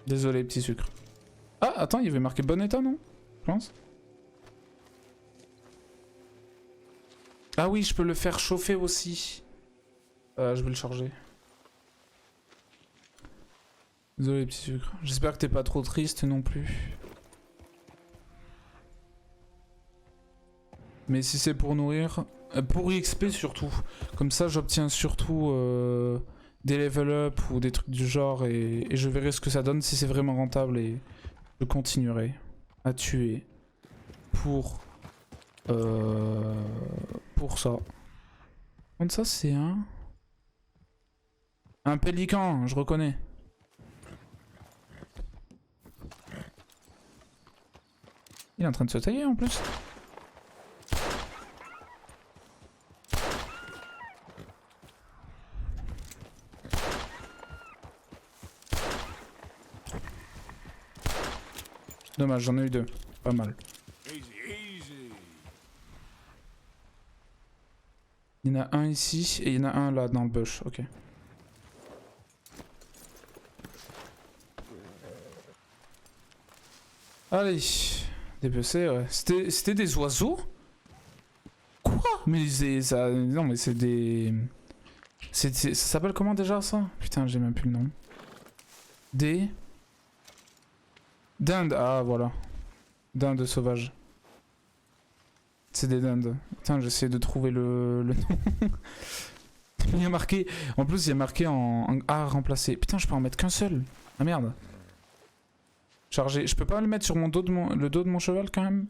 Désolé, petit sucre. Ah, attends, il y avait marqué bon état, non? Je pense. Ah oui, je peux le faire chauffer aussi. Je vais le charger. Désolé, petit sucre. J'espère que t'es pas trop triste non plus. Mais si c'est pour nourrir... pour XP surtout. Comme ça, j'obtiens surtout des level up ou des trucs du genre. Et je verrai ce que ça donne si c'est vraiment rentable. Et je continuerai à tuer pour ça. Comme ça, c'est un pélican, je reconnais. Il est en train de se tailler en plus. Dommage, j'en ai eu deux. Pas mal. Il y en a un ici et il y en a un là dans le bush. Ok. Allez. Des PC, ouais. C'était des oiseaux? Quoi? Mais ça... Non mais c'est des... Ça s'appelle comment déjà ça? Putain, j'ai même plus le nom. Des... Dindes. Ah voilà. Dindes sauvages. C'est des dindes. Putain, j'essaie de trouver le nom. Il y a marqué... En plus, il y a marqué en A remplacé. Putain, je peux en mettre qu'un seul. Ah merde. Chargé. Je peux pas le mettre sur mon dos le dos de mon cheval quand même?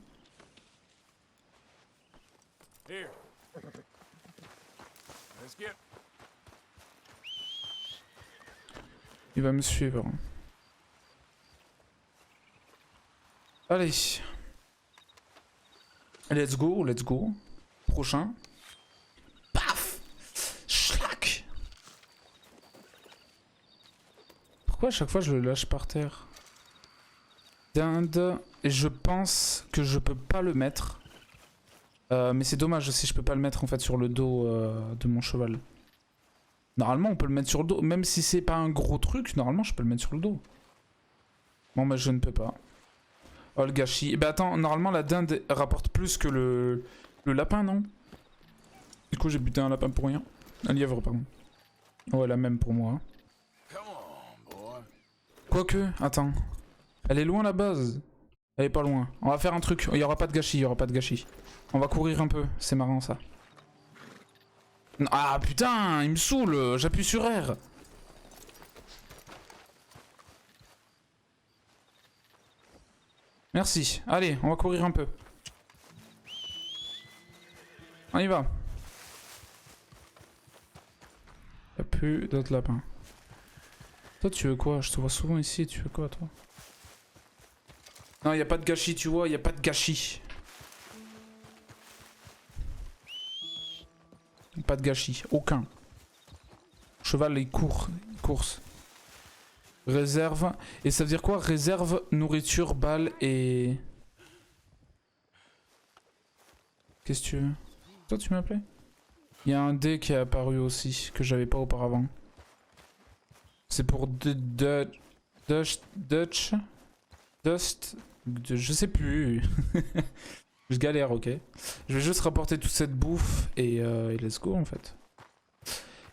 Il va me suivre. Allez. Let's go, let's go. Prochain. Paf! Schlack! Pourquoi à chaque fois je le lâche par terre? Dinde. Et je pense que je peux pas le mettre. Mais c'est dommage si je peux pas le mettre en fait sur le dos de mon cheval. Normalement on peut le mettre sur le dos. Même si c'est pas un gros truc, normalement je peux le mettre sur le dos. Bon bah je ne peux pas. Oh le gâchis. Eh ben attends, normalement la dinde rapporte plus que le lapin, non? Du coup j'ai buté un lapin pour rien. Un lièvre pardon. Ouais la même pour moi. Quoique, attends. Elle est loin la base. Elle est pas loin. On va faire un truc. Il y aura pas de gâchis, il y aura pas de gâchis. On va courir un peu. C'est marrant ça. Ah putain, il me saoule. J'appuie sur R. Merci. Allez, on va courir un peu. On y va. Y'a plus d'autres lapins. Toi tu veux quoi? Je te vois souvent ici, tu veux quoi toi? Non, y'a pas de gâchis, tu vois, y'a pas de gâchis. Pas de gâchis, aucun. Cheval il court, course. Réserve. Et ça veut dire quoi? Réserve, nourriture, balles et... Qu'est-ce que tu veux? Toi tu m'appelais? Il y a un dé qui est apparu aussi, que j'avais pas auparavant. C'est pour Dutch... Dust... Je sais plus. Je galère, ok. Je vais juste rapporter toute cette bouffe et let's go en fait.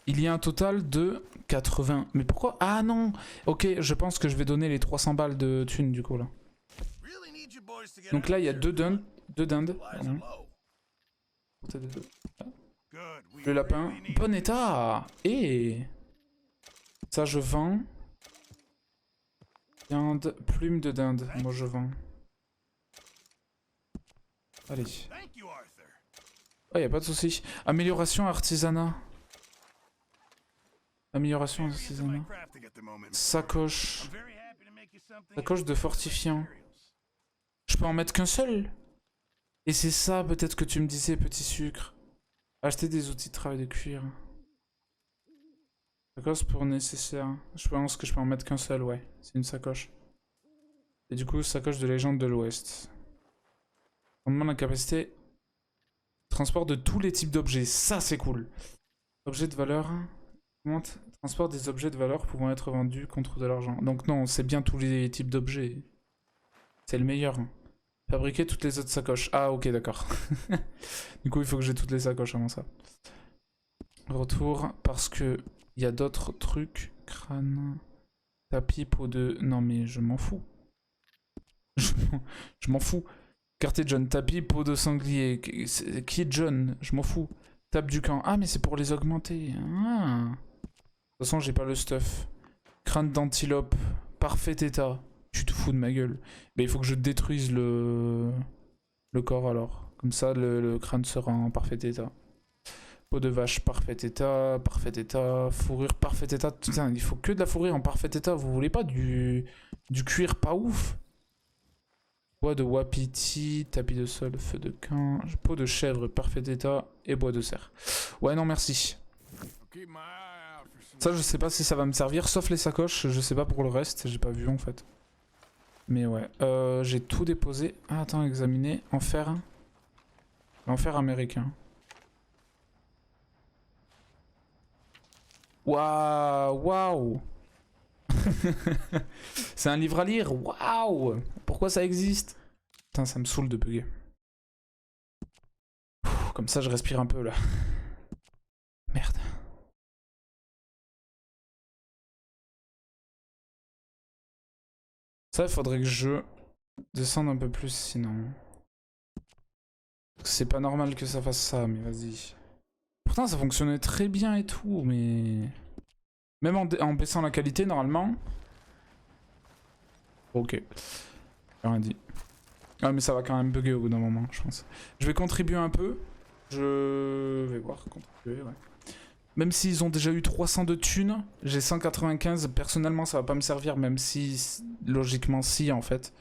Il y a un total de 80... Mais pourquoi? Ah non! Ok, je pense que je vais donner les 300 balles de thunes du coup là. Donc là il y a deux dindes. Le lapin. Bon état! Et ça je vends. Dinde, plume de dinde. Moi je vends. Allez. Oh, y a pas de souci. Amélioration artisanat. Amélioration artisanat. Sacoche. Sacoche de fortifiant. Je peux en mettre qu'un seul. Et c'est ça peut-être que tu me disais, petit sucre. Acheter des outils de travail de cuir. Sacoche pour nécessaire. Je pense que je peux en mettre qu'un seul, ouais. C'est une sacoche. Et du coup, sacoche de légende de l'Ouest. On demande la capacité de transport de tous les types d'objets. Ça, c'est cool. Objet de valeur. Augmente Transport des objets de valeur pouvant être vendus contre de l'argent. Donc non, c'est bien tous les types d'objets. C'est le meilleur. Fabriquer toutes les autres sacoches. Ah ok, d'accord. Du coup, il faut que j'ai toutes les sacoches avant ça. Retour, parce que il y a d'autres trucs. Crâne, tapis, peau de... Non mais je m'en fous. Je m'en fous. Quartier John, tapis, peau de sanglier. Qui est John? Je m'en fous. Table du camp. Ah mais c'est pour les augmenter. Ah. De toute façon, j'ai pas le stuff. Crâne d'antilope. Parfait état. Tu te fous de ma gueule. Mais il faut que je détruise le corps alors. Comme ça, le crâne sera en parfait état. Peau de vache, parfait état. Parfait état. Fourrure, parfait état. Putain, il faut que de la fourrure en parfait état. Vous voulez pas du cuir pas ouf? Bois de wapiti, tapis de sol, feu de quin. Peau de chèvre, parfait état. Et bois de cerf. Ouais, non, merci. Ça, je sais pas si ça va me servir, sauf les sacoches. Je sais pas pour le reste, j'ai pas vu en fait. Mais ouais, j'ai tout déposé. Ah, attends, examiner. Enfer. L'enfer américain. Waouh, waouh. C'est un livre à lire. Waouh. Pourquoi ça existe? Putain, ça me saoule de bugger. Comme ça, je respire un peu là. Merde. Ça, il faudrait que je descende un peu plus sinon. C'est pas normal que ça fasse ça, mais vas-y. Pourtant, ça fonctionnait très bien et tout, mais... Même en baissant la qualité, normalement... Ok. J'ai rien dit. Ah, mais ça va quand même bugger au bout d'un moment, je pense. Je vais contribuer un peu. Je vais voir, contribuer, ouais. Même s'ils ont déjà eu 300 de thunes, j'ai 195. Personnellement, ça va pas me servir, même si, logiquement, si, en fait.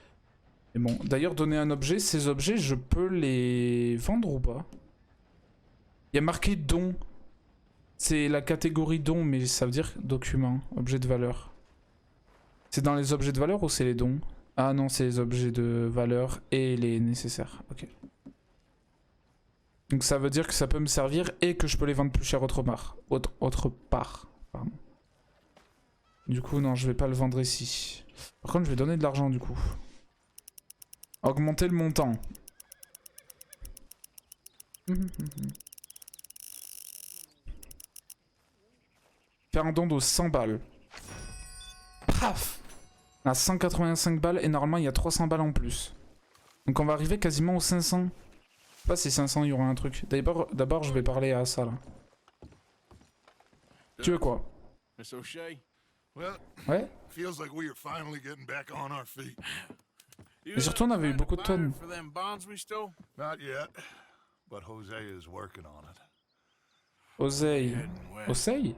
Mais bon, d'ailleurs, donner un objet, ces objets, je peux les vendre ou pas? Il y a marqué don. C'est la catégorie don, mais ça veut dire document, objet de valeur. C'est dans les objets de valeur ou c'est les dons? Ah non, c'est les objets de valeur et les nécessaires. Ok. Donc ça veut dire que ça peut me servir et que je peux les vendre plus cher autre part. Autre part. Pardon. Du coup, non, je vais pas le vendre ici. Par contre, je vais donner de l'argent du coup. Augmenter le montant. Faire un don de 100 balles. Paf! On a 185 balles et normalement il y a 300 balles en plus. Donc on va arriver quasiment aux 500. Je sais pas si 500 il y aura un truc. D'abord je vais parler à ça là. Tu veux quoi? Ouais? Et surtout on avait eu beaucoup de tonnes. Oseille. Oseille?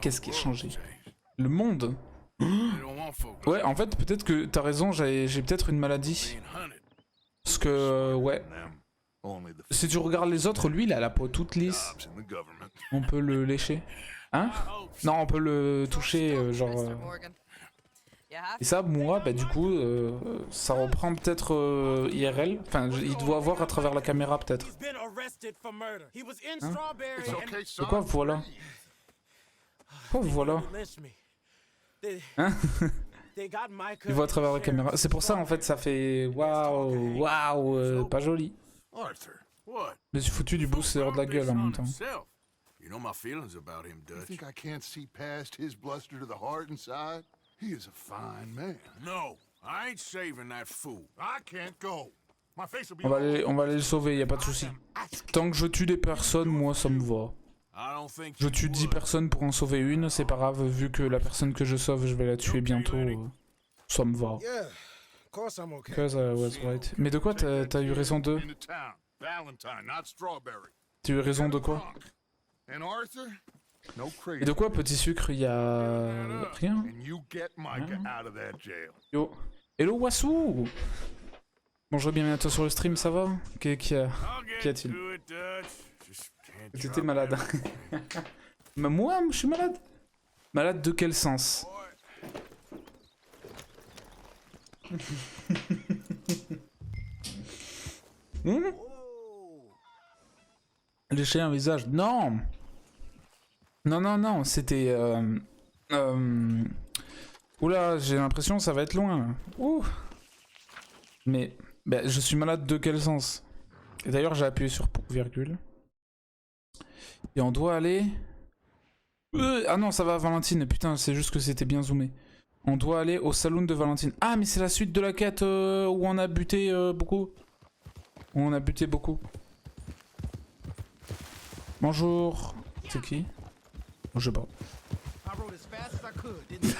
Qu'est-ce qui a changé? Le monde? Ouais, en fait, peut-être que t'as raison, j'ai peut-être une maladie. Parce que, ouais. Si tu regardes les autres, lui, il a la peau toute lisse. On peut le lécher. Hein? Non, on peut le toucher, genre... Et ça, moi, bah du coup, ça reprend peut-être IRL. Enfin, il doit voir à travers la caméra, peut-être. Hein? De quoi voilà? Quoi voilà? Hein? Il voit à travers la caméra. C'est pour ça, en fait, ça fait... Waouh, waouh, pas joli. Je me suis foutu du booster de la gueule en même temps. You know my feelings about him, Dutch. You think I can't see past his bluster to the heart inside? He is a fine man. No, I ain't saving that fool. I can't go. My face will be on va aller le sauver, y a pas de souci. Tant que je tue des personnes, moi ça me va. Je tue 10 personnes pour en sauver une, c'est pas grave, vu que la personne que je sauve, je vais la tuer bientôt. Ça me va. Because I was right. Mais de quoi t'as eu raison de? T'as eu raison de quoi? Et de quoi, petit sucre, il y a... rien? Yo. Hello, Wassou! Bonjour, bienvenue à toi sur le stream, ça va? Qu'y a-t-il? T'étais malade. Mais moi, je suis malade? Malade de quel sens? Lécher un visage. Non. Non, non, non, c'était... Oula, j'ai l'impression que ça va être loin. Là. Ouh. Mais bah, je suis malade de quel sens? Et d'ailleurs, j'ai appuyé sur virgule. Et on doit aller... ah non, ça va, Valentine. Putain, c'est juste que c'était bien zoomé. On doit aller au saloon de Valentine. Ah, mais c'est la suite de la quête où on a buté beaucoup. Où on a buté beaucoup. Bonjour. C'est qui? Je sais pas.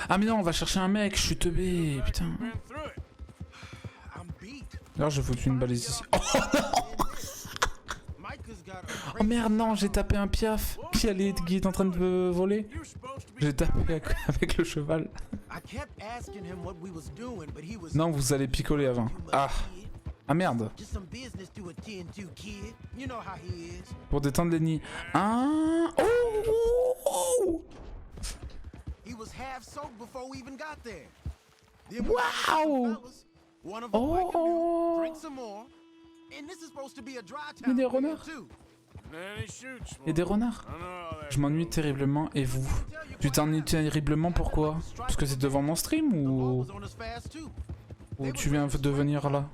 Ah mais non, on va chercher un mec, je suis teubé, putain. Là, j'ai foutu une balise ici. Oh non. Oh merde, non, j'ai tapé un piaf qui est en train de me voler. J'ai tapé avec le cheval. Non, vous allez picoler avant. Ah. Ah merde. Pour détendre les nids. Ah. Oh. Waouh. Oh. Il y a des renards. Il y a des renards. Je m'ennuie terriblement. Et vous? Tu t'ennuies terriblement pourquoi? Parce que c'est devant mon stream ou tu viens de venir là?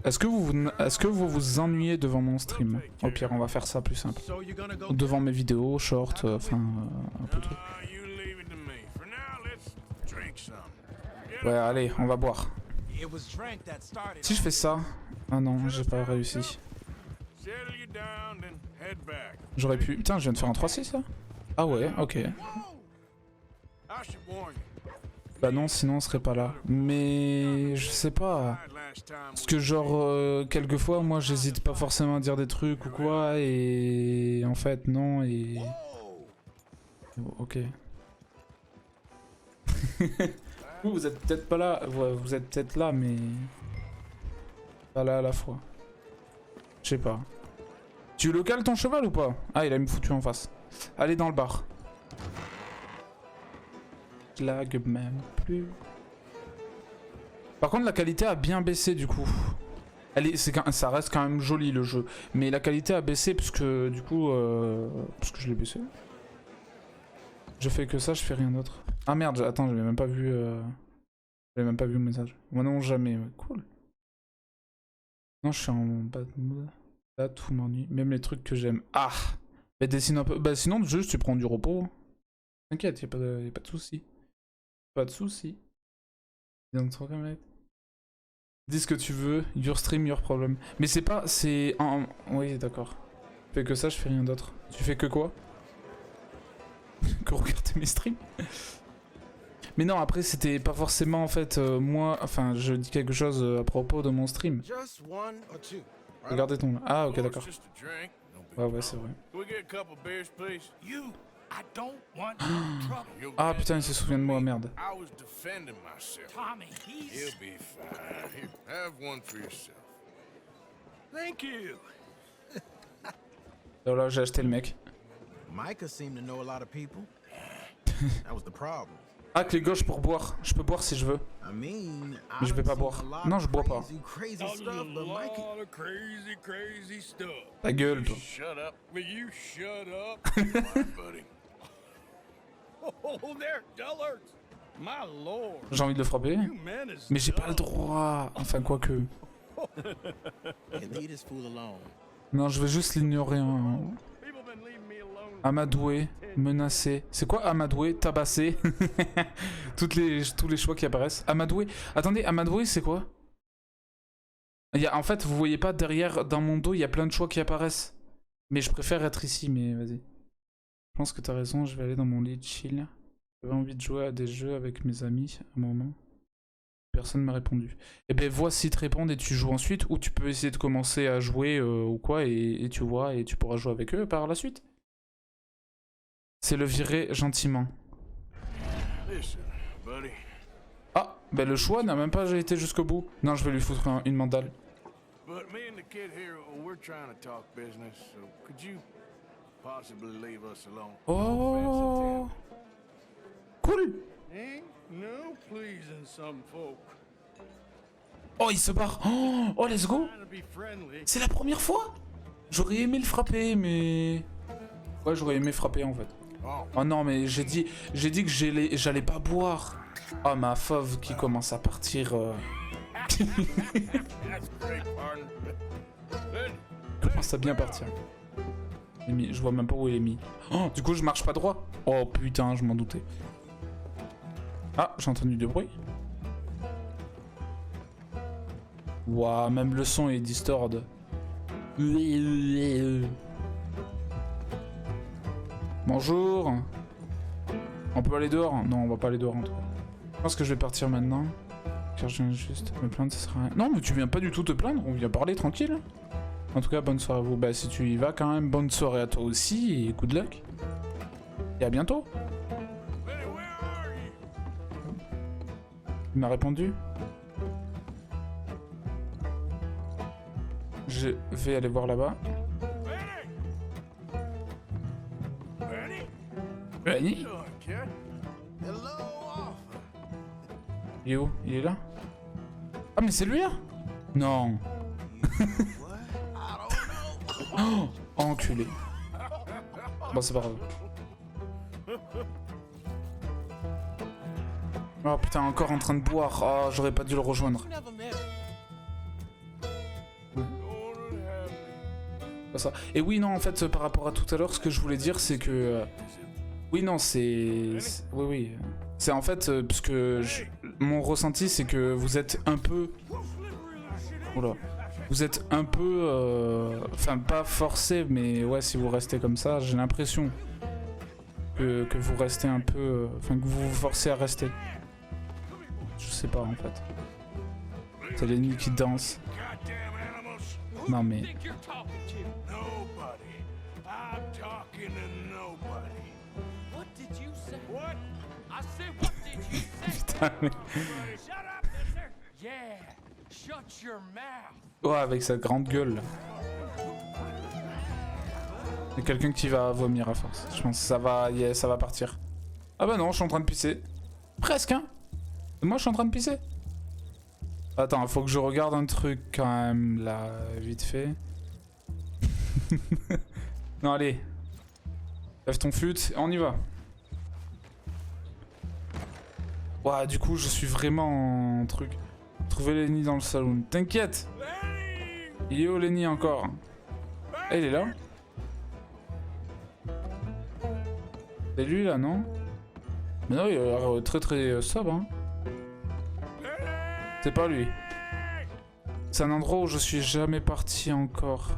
Est-ce que vous vous ennuyez devant mon stream? Au pire, on va faire ça plus simple. Devant mes vidéos, short, enfin, un peu tout. Ouais, allez, on va boire. Si je fais ça... Ah non, j'ai pas réussi. J'aurais pu... Putain, je viens de faire un 3-6 là? Ah ouais, ok. Bah non, sinon on serait pas là. Mais... je sais pas. Parce que genre, quelquefois, moi j'hésite pas forcément à dire des trucs ou quoi, et... En fait, non, et... Ok. Vous êtes peut-être pas là, ouais, vous êtes peut-être là, mais... Pas là à la fois. Je sais pas. Tu le cales ton cheval ou pas? Ah, il a me foutu en face. Allez dans le bar. Je lag même plus. Par contre, la qualité a bien baissé du coup. Ça reste quand même joli le jeu. Mais la qualité a baissé parce que du coup... parce que je l'ai baissé. Je fais que ça, je fais rien d'autre. Ah merde, attends, j'avais même pas vu... J'avais même pas vu le message. Moi non, jamais. Ouais, cool. Non, je suis en bad mode. Là, tout m'ennuie. Même les trucs que j'aime. Ah! Bah, dessine un peu. Bah, sinon, juste, tu prends du repos. T'inquiète, y'a pas de soucis. Pas de soucis. Donc, dis ce que tu veux. Your stream, your problem. Mais c'est pas. C'est. Oui, d'accord. Je fais que ça, je fais rien d'autre. Tu fais que quoi? Que regarder mes streams? Mais non, après, c'était pas forcément en fait moi. Enfin, je dis quelque chose à propos de mon stream. Regardez ton. Ah, ok, d'accord. Ouais, ouais, c'est vrai. Ah putain, il se souvient de moi, merde. Oh là, j'ai acheté le mec. Ah, clé gauche pour boire. Je peux boire si je veux. Mais je vais pas boire. Non, je bois pas. Ta gueule, toi. J'ai envie de le frapper. Mais j'ai pas le droit. Enfin, quoique. Non, je vais juste l'ignorer. Hein. Amadoué, menacé. C'est quoi amadoué? Tabassé. Tous les choix qui apparaissent. Amadoué. Attendez, amadoué, c'est quoi? En fait, vous voyez pas derrière, dans mon dos, il y a plein de choix qui apparaissent. Mais je préfère être ici, mais vas-y. Je pense que t'as raison, je vais aller dans mon lit chill. J'avais envie de jouer à des jeux avec mes amis à un moment. Personne m'a répondu. Et ben voici te répondre et tu joues ensuite, ou tu peux essayer de commencer à jouer ou quoi, et tu vois, et tu pourras jouer avec eux par la suite. C'est le virer gentiment. Ah, ben le choix n'a même pas été jusqu'au bout. Non, je vais lui foutre une mandale. Oh, cool. Oh, il se barre. Oh, let's go. C'est la première fois. J'aurais aimé le frapper, mais... Ouais, j'aurais aimé frapper, en fait. Oh non, mais j'ai dit que j'allais pas boire. Oh, ma fauve qui commence à partir. Commence à bien partir. Je vois même pas où il est mis. Oh, du coup, je marche pas droit. Oh putain, je m'en doutais. Ah, j'ai entendu du bruit. Waouh, même le son est distord. Bonjour. On peut aller dehors? Non, on va pas aller dehors en tout cas. Je pense que je vais partir maintenant. Car je viens juste me plaindre, ça sert à rien. Non, mais tu viens pas du tout te plaindre, on vient parler tranquille. En tout cas, bonne soirée à vous. Bah, si tu y vas quand même, bonne soirée à toi aussi et good luck. Et à bientôt. Il m'a répondu. Je vais aller voir là-bas. Benny? Il est où? Il est là? Ah mais c'est lui là? Non. Oh, enculé. Bon c'est pas grave. Oh putain, encore en train de boire. Oh, j'aurais pas dû le rejoindre. Pas ça. Et oui, non, en fait, par rapport à tout à l'heure, ce que je voulais dire, c'est que... Oui, non, c'est... Oui, oui. C'est en fait, parce que mon ressenti, c'est que vous êtes un peu... Oula. Vous êtes un peu... Enfin, pas forcé, mais ouais, si vous restez comme ça, j'ai l'impression que vous restez un peu... Enfin, que vous vous forcez à rester. Je sais pas, en fait. C'est les nuits qui dansent. Non, mais... Putain, mais... Ouais, avec sa grande gueule. Là. Il y a quelqu'un qui va vomir à force. Je pense que ça va, yeah, ça va partir. Ah bah non, je suis en train de pisser. Presque, hein. Moi, je suis en train de pisser. Attends, faut que je regarde un truc quand même, là, vite fait. Non, allez. Lève ton fut, et on y va. Ouah, du coup, je suis vraiment en truc. Trouver Lenny dans le salon. T'inquiète. Il est où Lenny encore? Eh, il est là. C'est lui là, non? Mais non, il a l'air très très sobre. Hein. C'est pas lui. C'est un endroit où je suis jamais parti encore.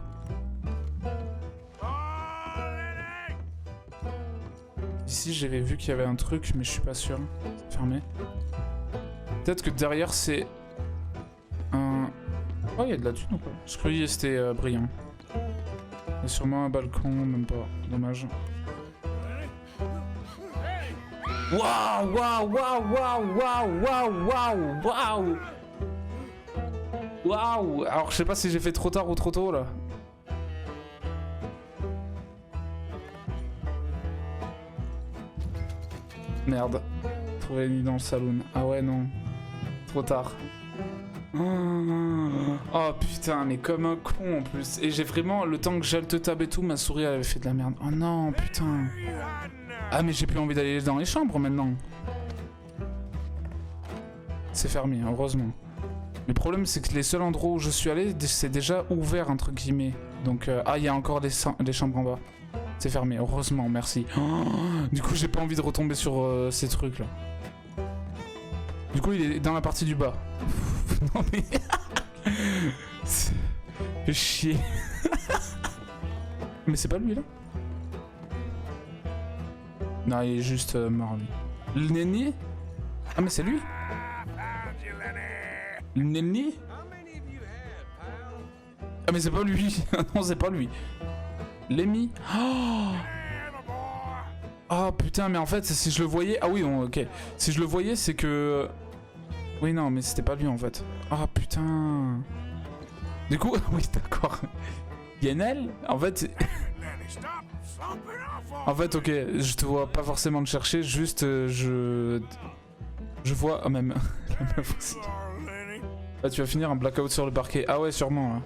Ici, j'avais vu qu'il y avait un truc, mais je suis pas sûr. C'est fermé. Peut-être que derrière, c'est un... Oh, il y a de la thune ou pas? Je croyais que c'était brillant. Il y a sûrement un balcon, même pas. Dommage. Waouh, waouh, waouh, waouh, waouh, waouh, waouh, waouh. Waouh. Alors, je sais pas si j'ai fait trop tard ou trop tôt, là. Merde. Trouver Lenny dans le saloon. Ah ouais, non. Trop tard. Oh putain, mais comme un con en plus. Et j'ai vraiment, le temps que j'alte tab et tout, ma souris elle avait fait de la merde. Oh non, putain. Ah mais j'ai plus envie d'aller dans les chambres maintenant. C'est fermé, heureusement. Le problème c'est que les seuls endroits où je suis allé, c'est déjà ouvert entre guillemets. Donc, ah il y a encore des chambres en bas. C'est fermé, heureusement, merci. Oh, du coup j'ai pas envie de retomber sur ces trucs là. Du coup il est dans la partie du bas. Non mais... Fais chier. Mais c'est pas lui là? Non, il est juste mort lui. Le Lenny? Ah mais c'est lui? Le Lenny? Ah mais c'est pas lui. Non c'est pas lui. Lemmy? Oh! Ah putain, mais en fait si je le voyais... Ah oui, bon, ok. Si je le voyais c'est que... Oui non mais c'était pas lui en fait. Ah putain. Du coup, oui d'accord. Yenel? En fait... En fait ok, je te vois pas forcément le chercher, juste je vois... Ah même... La meuf aussi. Ah, tu vas finir un blackout sur le parquet. Ah ouais, sûrement. Hein.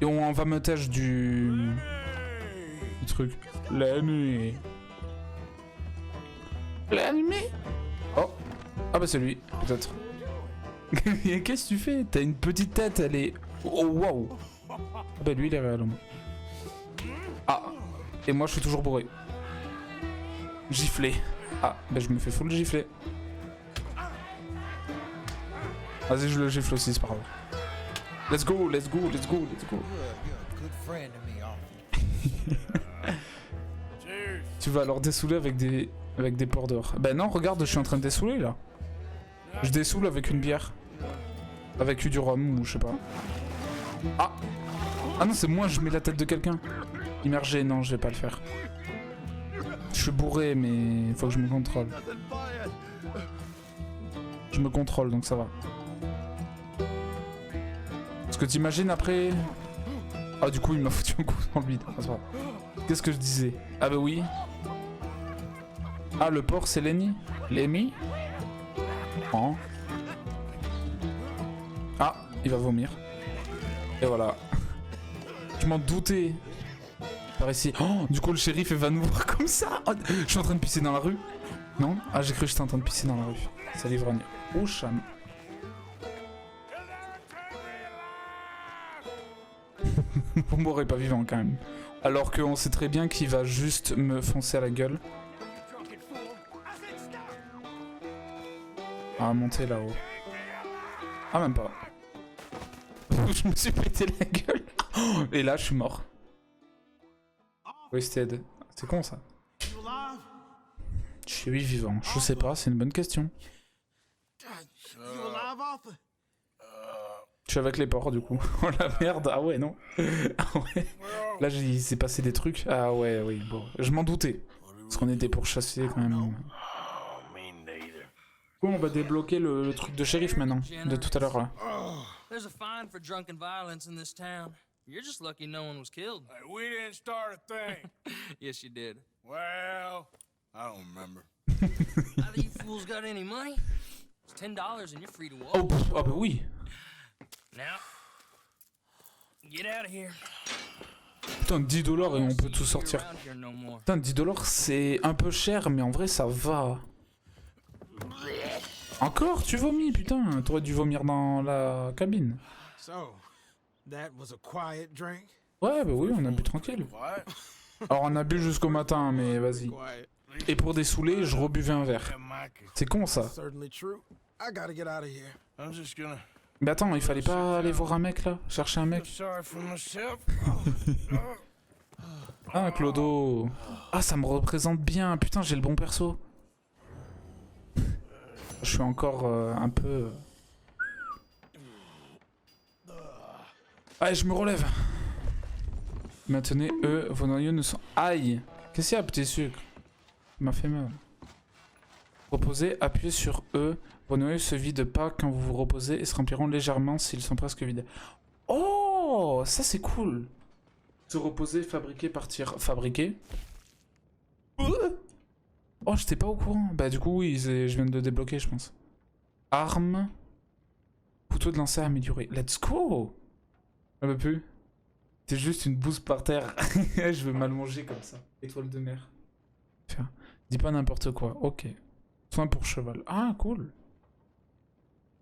Et on va me tâche du truc. La nuit. La nuit. Oh. Ah bah c'est lui, peut-être. Qu'est-ce que tu fais? T'as une petite tête, elle est... Oh, waouh. Ah bah lui, il est réel. Ah. Et moi, je suis toujours bourré. Giflé. Ah, bah je me fais full gifler. Vas-y, je le gifle aussi, c'est pas grave. Let's go, let's go, let's go, let's go. Tu vas alors dessouler avec des ports d'or. Bah non, regarde, je suis en train de dessouler là. Je dessoule avec une bière. Avec du rhum ou je sais pas. Ah. Ah non, c'est moi, je mets la tête de quelqu'un. Immergé, non, je vais pas le faire. Je suis bourré, mais il faut que je me contrôle. Je me contrôle, donc ça va. Parce que t'imagines après... Ah, du coup, il m'a foutu un coup dans le vide. Qu'est-ce que je disais? Ah bah oui. Ah, le porc, c'est Lenny? Lemmy? Oh. Ah, il va vomir. Et voilà. Je m'en doutais. Par ici. Oh, du coup, le shérif, il va nous voir comme ça. Oh, je suis en train de pisser dans la rue. Non? Ah, j'ai cru que j'étais en train de pisser dans la rue. Ça l'ivrogne. Oh, cham. Vous m'aurez pas vivant quand même. Alors qu'on sait très bien qu'il va juste me foncer à la gueule. Ah, monter là-haut. Ah, même pas. Je me suis pété la gueule. Et là, je suis mort. Wasted. C'est con ça. Je suis vivant. Je sais pas, c'est une bonne question. Je suis avec les porcs du coup. Oh la merde, ah ouais, non. Ah ouais. Là, il s'est passé des trucs. Ah ouais, oui, bon. Je m'en doutais. Parce qu'on était pour chasser quand même. Bon, on va débloquer le truc de shérif maintenant, de tout à l'heure là. There's a fine for drunken violence in this town. You're just lucky no one was killed. Hey, we didn't start a thing. Yes, you did. Well, I don't remember. Either you fools got any money? It's $10 and you're free to walk. Oh, ah bah oui. Now, get out of here. Putain, 10 $ et on peut tout sortir. Around here no more. Putain, 10 $ c'est un peu cher, mais en vrai ça va. Encore? Tu vomis, putain. T'aurais dû vomir dans la cabine. So, that was a quiet drink? Ouais, bah oui, on a bu tranquille. What? Alors on a bu jusqu'au matin, mais vas-y. Quiet. Et pour dessouler, je rebuvais un verre. C'est con ça. Certainly true. I gotta get out of here. I'm just gonna. Mais attends, il fallait pas aller voir un mec là? Chercher un mec? Sorry for myself. Ah, Clodo. Ah, ça me représente bien. Putain, j'ai le bon perso. Je suis encore un peu... Allez, je me relève. Maintenez eux, vos noyaux ne sont... Aïe. Qu'est-ce qu'il y a, petit sucre? Il m'a fait mal. Reposez, appuyez sur eux. Vos noyaux se vident pas quand vous vous reposez et se rempliront légèrement s'ils sont presque vides. Oh, ça c'est cool. Se reposer, fabriquer, partir. Fabriquer. Oh, j'étais pas au courant. Bah du coup, oui, je viens de le débloquer, je pense. Arme. Couteau de lancer amélioré. Let's go. On veut plus. C'est juste une bouse par terre. Je veux m'allonger comme ça. Étoile de mer. Tiens. Dis pas n'importe quoi. Ok. Soin pour cheval. Ah, cool.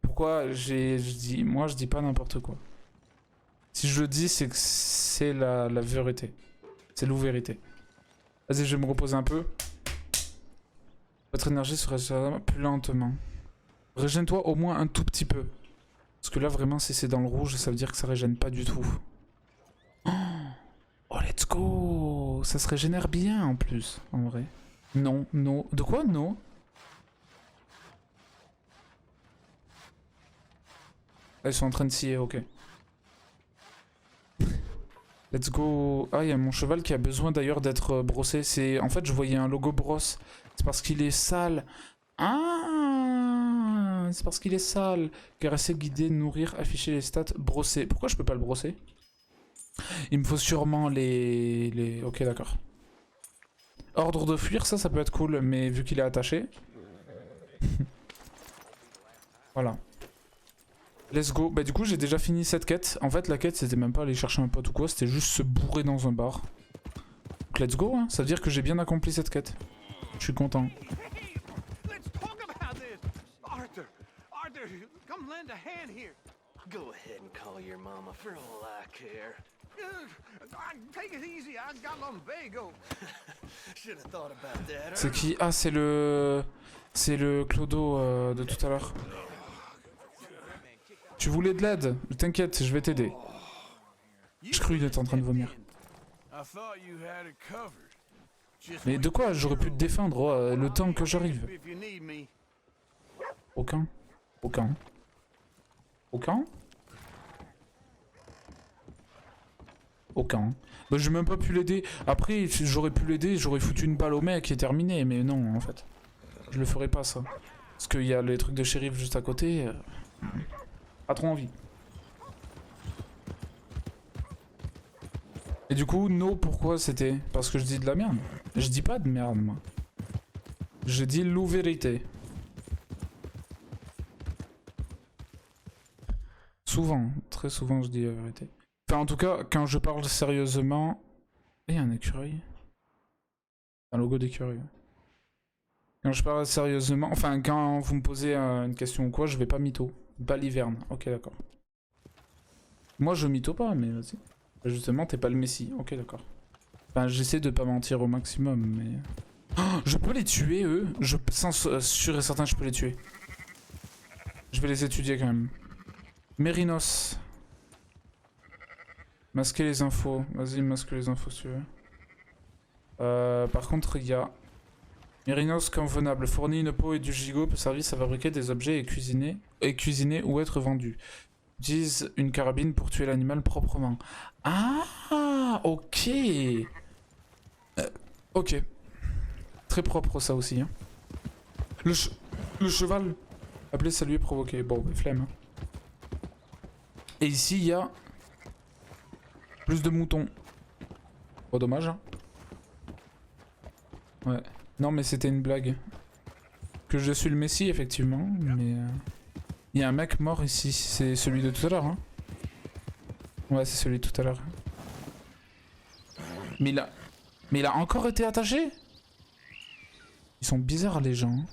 Pourquoi moi je dis pas n'importe quoi. Si je le dis, c'est que c'est la vérité. C'est l'ouvérité. Vas-y, je vais me reposer un peu. Votre énergie se régénère plus lentement. Régène-toi au moins un tout petit peu. Parce que là, vraiment, si c'est dans le rouge, ça veut dire que ça régène pas du tout. Oh, let's go. Ça se régénère bien, en plus, en vrai. Non, non. De quoi, non? Ah, ils sont en train de scier, ok. Let's go. Ah, il y a mon cheval qui a besoin d'ailleurs d'être brossé. C'est en fait, je voyais un logo brosse. C'est parce qu'il est sale. Ah, c'est parce qu'il est sale. Caresser, guider, nourrir, afficher les stats, brosser. Pourquoi je peux pas le brosser? Il me faut sûrement les... Ok, d'accord. Ordre de fuir, ça peut être cool, mais vu qu'il est attaché... Voilà. Let's go. Bah du coup j'ai déjà fini cette quête. En fait la quête c'était même pas aller chercher un pote ou quoi, c'était juste se bourrer dans un bar. Donc let's go, hein. Ça veut dire que j'ai bien accompli cette quête. Je suis content. Let's talk about this. Arthur, come lend a hand here. Go ahead and call your mama for all I care. Take it easy. I got lumbago. Should have thought about that. C'est qui? Ah c'est le... C'est le Clodo de tout à l'heure. Tu voulais de l'aide? T'inquiète, je vais t'aider. Je crois qu'il était en train de vomir. I thought you had it covered. Just Mais de quoi? J'aurais pu te défendre le temps que j'arrive. If you need me. Aucun. Aucun. Aucun. Aucun. Bah j'ai même pas pu l'aider. Après j'aurais pu l'aider, j'aurais foutu une balle au mec et terminé. Mais non en fait. Je le ferai pas ça. Parce qu'il y a les trucs de shérif juste à côté. Pas trop envie. Et du coup, no, pourquoi c'était? Parce que je dis de la merde. Je dis pas de merde, moi. Je dis la vérité. Souvent, très souvent, je dis la vérité. Enfin, en tout cas, quand je parle sérieusement... Il y a un écureuil. Un logo d'écureuil. Quand je parle sérieusement... Enfin, quand vous me posez une question ou quoi, je vais pas mytho. Baliverne. Ok, d'accord. Moi, je mytho pas, mais vas-y. Justement, t'es pas le messie. Ok, d'accord. Enfin, j'essaie de pas mentir au maximum, mais... Oh, je peux les tuer, eux. Sans sûr et certain, je peux les tuer. Je vais les étudier quand même. Mérinos. Masquer les infos. Vas-y, masque les infos si tu veux. Par contre, il y a... Mérinos convenable. Fournit une peau et du gigot. Peut servir à fabriquer des objets et cuisiner ou être vendu. Utilise une carabine pour tuer l'animal proprement. Ah, ok. Ok. Très propre ça aussi. Hein. Le cheval. Appeler, saluer, provoquer. Bon, bah, flemme. Et ici, il y a... plus de moutons. Oh, dommage. Hein. Ouais. Non, mais c'était une blague. Que je suis le messie, effectivement. Mais... Il y a un mec mort ici, c'est celui de tout à l'heure. Hein. Ouais, c'est celui de tout à l'heure. Mais il a encore été attaché? Ils sont bizarres les gens.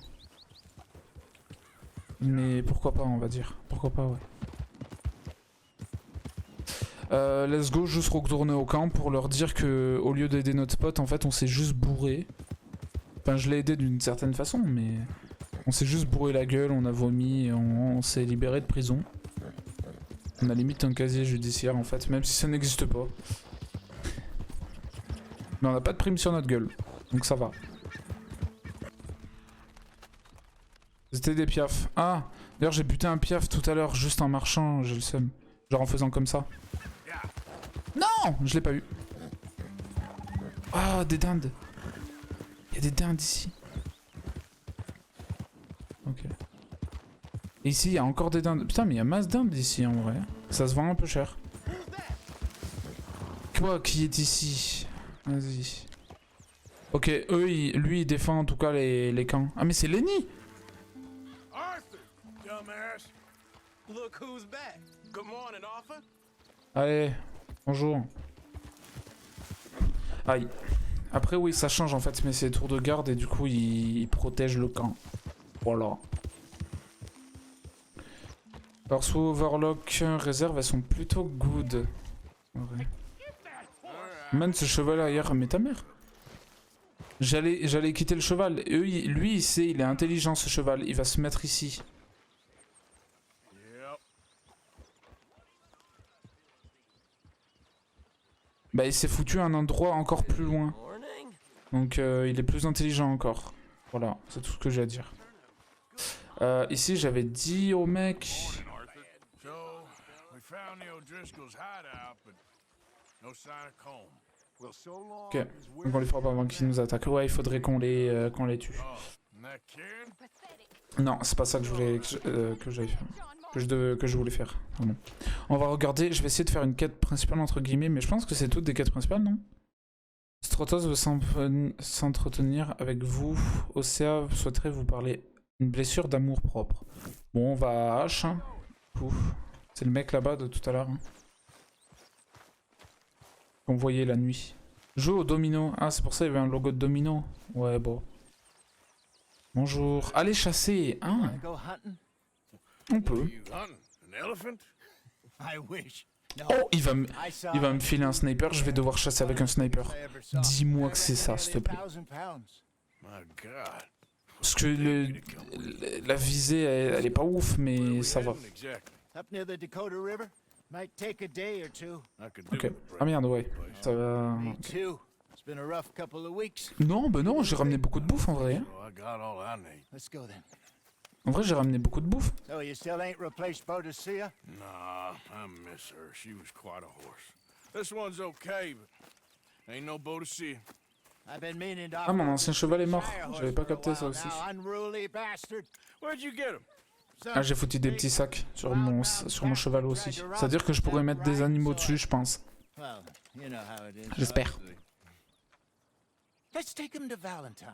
Mais pourquoi pas, on va dire. Pourquoi pas, ouais. Let's go, juste retourner au camp pour leur dire que au lieu d'aider notre pote, en fait, on s'est juste bourré. Enfin, je l'ai aidé d'une certaine façon, mais... On s'est juste bourré la gueule, on a vomi et on s'est libéré de prison. On a limite un casier judiciaire en fait, même si ça n'existe pas. Mais on n'a pas de prime sur notre gueule, donc ça va. C'était des piafs. Ah, d'ailleurs j'ai buté un piaf tout à l'heure juste en marchant, j'ai le seum. Genre en faisant comme ça. Non, je l'ai pas eu. Ah, des dindes. Il y a des dindes ici. Ok. Et ici, il y a encore des dindes. Putain, mais il y a masse dindes ici en vrai. Ça se vend un peu cher. Quoi qui est ici? Vas-y. Ok, eux, lui, il défend en tout cas les camps. Ah, mais c'est Lenny! Arthur, dumbass. Look who's back. Good morning, Arthur. Allez, bonjour. Aïe. Après, oui, ça change en fait, mais c'est tour de garde et du coup, il protège le camp. Voilà. Alors, sous Overlock, réserve, elles sont plutôt good. Ouais. Man, ce cheval arrière, mais ta mère. J'allais quitter le cheval. Et lui, il sait, il est intelligent ce cheval. Il va se mettre ici. Yep. Bah, il s'est foutu à un endroit encore plus loin. Morning. Donc, il est plus intelligent encore. Voilà, c'est tout ce que j'ai à dire. Ici, j'avais dit au mec... So, we found the O'Driscoll's hideout, but no sign of Colm. Well, so long Ok, donc on les fera pas avant qu'ils nous attaquent. Ouais, il faudrait qu'on les tue. Oh, and that kid? Non, c'est pas ça que je voulais que j'aille faire. Que je voulais faire. Pardon. On va regarder, je vais essayer de faire une quête principale entre guillemets, mais je pense que c'est toutes des quêtes principales, non? Stratos veut s'entretenir avec vous. Océa souhaiterait vous parler. Une blessure d'amour propre. Bon, on va à H. Hein. Pouf. C'est le mec là-bas de tout à l'heure. Hein. Qu'on voyait la nuit. Joue au domino. Ah, c'est pour ça qu'il y avait un logo de domino. Ouais, bon. Bonjour. Allez chasser. Ah, Go hunting? on peut. You hunting? An elephant? I wish. No. Oh, il va I saw me filer un sniper. Je vais devoir chasser avec un sniper. I ever saw. Dis-moi que c'est ça, s'il te plaît. 1,000 pounds. My God. Parce que la visée, elle est pas ouf, mais Where we ça va. heading exactly? Up near the Dakota River. Might take a day or two. I could do Ok. with a Ah break. merde, ouais. Ça va. Me too. It's been a rough couple of weeks. Non, bah non, j'ai ramené beaucoup de bouffe en vrai. Hein. Oh, I got all I need. Let's go then. En vrai, j'ai ramené beaucoup de bouffe. So you still ain't replaced Boadicea? Nah, I miss her. She was quite a horse. This one's okay, but ain't no Boadicea. I've been meaning to Ah, mon offer ancien cheval est mort. Shire horse J'avais pas for a capté ça while aussi. now. Unruly bastard. Where'd you get him? Ah, j'ai foutu des petits sacs sur mon cheval aussi. C'est-à-dire que je pourrais mettre des animaux dessus, je pense. Well, you know how it is. J'espère. Let's take him to Valentine.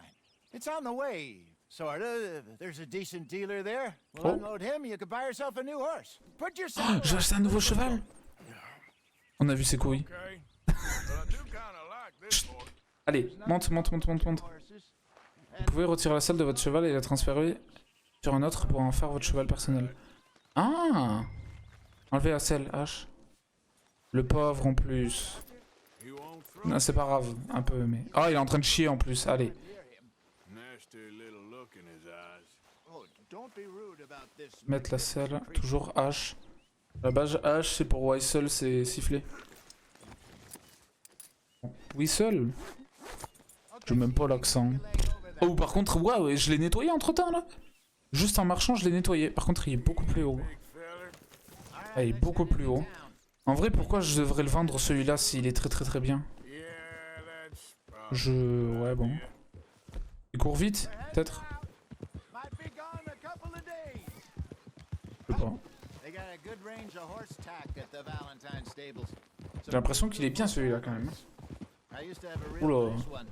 It's on the way, sorta. There's a decent dealer there. We'll Oh. unload him. You could buy yourself a new horse. Put yourself. J'ai acheté un nouveau cheval. On a vu ses couilles. Okay. But I do kinda like this horse. Allez, monte. Vous pouvez retirer la selle de votre cheval et la transférer sur un autre pour en faire votre cheval personnel. Ah! Enlevez la selle, H. Le pauvre en plus. You won't throw Non, c'est pas grave, un peu, mais... Ah, il est en train de chier en plus, allez. nasty little look in his eyes. Oh, don't be rude about this. Mettre la selle, toujours H. La base H, c'est pour whistle, c'est siffler. Whistle? Je même pas l'accent. Oh, par contre, ouais, je l'ai nettoyé entre temps là. Juste en marchant, je l'ai nettoyé. Par contre, il est beaucoup plus haut. Ah, il est beaucoup plus haut. En vrai, pourquoi je devrais le vendre celui-là s'il est très bien? Yeah, that's Ouais, bon. Il court vite, peut-être? Might be gone a couple of days. Je sais pas. They got a good range of horse tack at the Valentine stables. J'ai l'impression qu'il est bien celui-là quand même. I used to have a real Oula. nice one.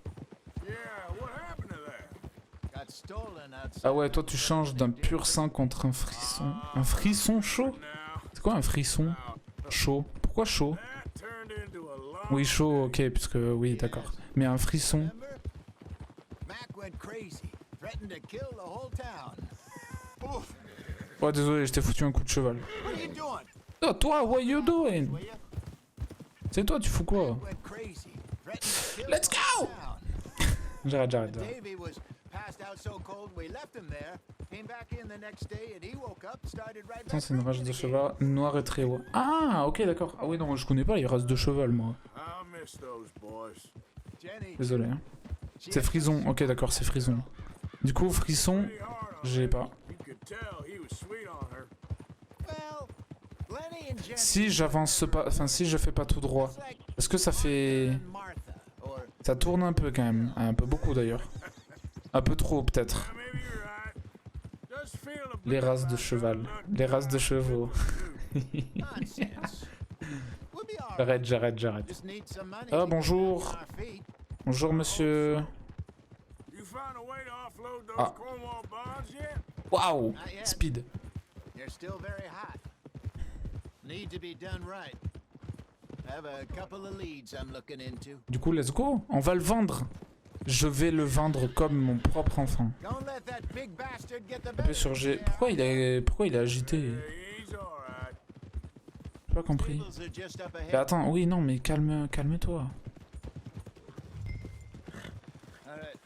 Yeah, what happened to that? Got stolen outside. Ah ouais, toi tu changes d'un pur sang contre un frisson. Un frisson chaud? Now, C'est quoi un frisson chaud? Pourquoi chaud? that turned into a long Oui, chaud, ok, puisque oui, d'accord. Mais un frisson. Remember? Mac went crazy, threatened to kill the whole town. Oof. Ouais, désolé, je t'ai foutu un coup de cheval. What are you doing? Oh, toi, what you doing? Will ya? C'est toi, tu fous quoi? Went crazy, threatened to kill Let's the whole go! town. J'arrête. Davy was passed out so cold we left him there. Came back in the next day and he woke up, started right Attends, back c'est une race drinking de again. cheval noir et très haut. Ah, ok, d'accord. Ah oui, non, je connais pas les races de cheval, moi. I miss those boys. Jenny, Désolé. Hein. she C'est had frison, ok, d'accord, c'est frison. Du coup, frisson, Pretty hard on j'ai him. pas. You could tell he was sweet on her. Well, Lenny and Jenny. Si j'avance pas, enfin, si je fais pas tout droit, It's like est-ce que ça fait. and Martha, or Ça tourne un peu quand même. Un peu beaucoup d'ailleurs. Un peu trop, peut-être. Maybe you're right. Just feel a Les bit races de like cheval. I'm not Les races de chevaux. nonsense. We'll be all right. J'arrête. Just need some money Ah, to get bonjour. back on our feet. Bonjour, monsieur. You found a way to offload those Ah. Cornwall bonds yet? Waouh! Not yet. Speed. They're still very hot. Need to be done right. I have a couple of leads I'm looking into. Du coup, let's go. On va le vendre. Je vais le vendre comme mon propre enfant. Don't let that big bastard get the Appuyez better sur of G. you. Pourquoi il est agité? Yeah, he's alright. J'ai pas compris. Stables are just up ahead. Mais attends, oui, non, mais calme-toi. All right.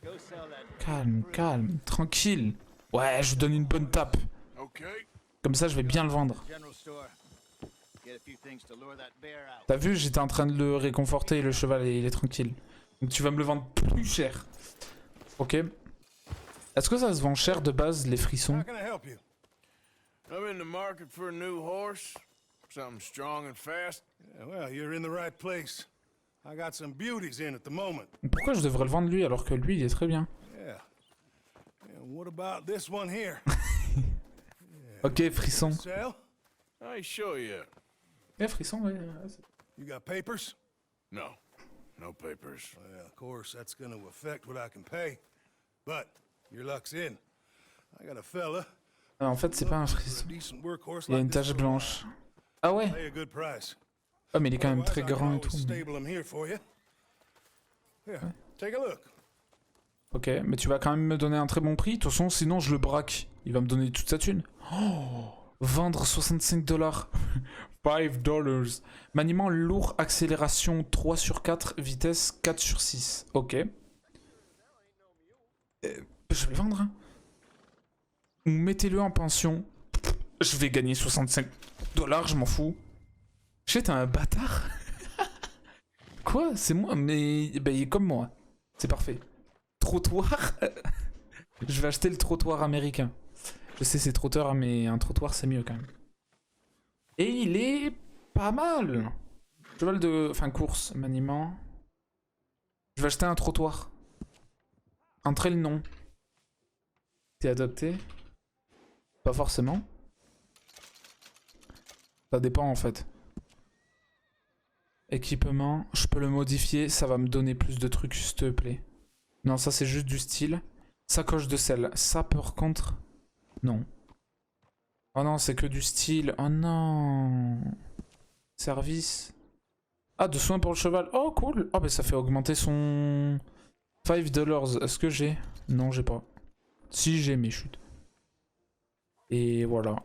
Go sell that. Calme, tranquille. Ouais, je vous donne une bonne tape. Okay. Comme ça, je vais bien le vendre. General store. Get a few things to lure that bear out. T'as vu, j'étais en train de le réconforter, le cheval, et il est tranquille. Donc tu vas me le vendre plus cher. Ok. Est-ce que ça se vend cher de base, les frissons? How can I help you? I'm in the market for a new horse. Something strong and fast. Yeah, well, you're in the right place. I got some beauties in at the moment. Pourquoi je devrais le vendre lui alors que lui, il est très bien? Yeah. And what about this one here? Ok, frisson. Sell? I show you. Eh, frisson, ouais. You got papers? No. No papers. Well, of course, that's going to affect what I can pay. But your luck's in. I got a fella Ah, en fait, c'est pas un frisson. Il y a une tache blanche. Ah ouais? Pay a good price. Ah, mais il est quand même Otherwise, très I can grand et always tout. mais- stable 'em here for you. Here, take a look. Ok, mais tu vas quand même me donner un très bon prix. De toute façon, sinon je le braque. Il va me donner toute sa thune. Oh, vendre 65 $. 5 $. Maniement lourd, accélération 3/4, vitesse 4/6. Ok. Je vais le vendre. Hein. Ou mettez-le en pension. Je vais gagner 65 $, je m'en fous. J'ai t'es un bâtard. Quoi? C'est moi, mais bah, il est comme moi. C'est parfait. Trottoir. Je vais acheter le trottoir américain. Je sais c'est trotteur, mais un trottoir c'est mieux quand même. Et il est pas mal. Cheval de... Enfin course, maniement. Je vais acheter un trottoir. Un trail non. T'es adopté? Pas forcément. Ça dépend en fait. Équipement, je peux le modifier, ça va me donner plus de trucs s'il te plaît. Non, ça c'est juste du style. Sacoche de sel. Ça par contre... Non. Oh non, c'est que du style. Oh non. Service. Ah, de soins pour le cheval. Oh, cool. Oh, bah ça fait augmenter son... 5 $. Est-ce que j'ai? Non, j'ai pas. Si, j'ai, mais chut. Et voilà.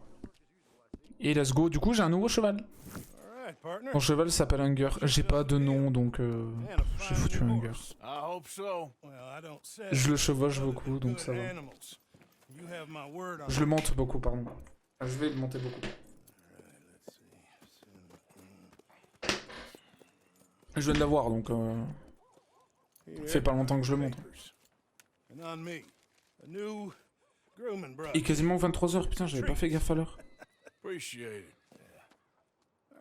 Et let's go. Du coup, j'ai un nouveau cheval. All right, partner. Mon cheval s'appelle Hunger. J'ai pas de nom, donc And a j'ai fine foutu new Hunger. horse. I hope so. Well, I don't say Je le chevauche other beaucoup, than donc good ça va. animals. You have my word on Je le monte beaucoup, pardon. Je vais le monter beaucoup. Je viens de l'avoir, donc Here, fait pas longtemps que je le monte. papers. And on me, a new grooming brush. Il est quasiment 23h, putain, j'avais pas fait gaffe à l'heure. Appreciate it.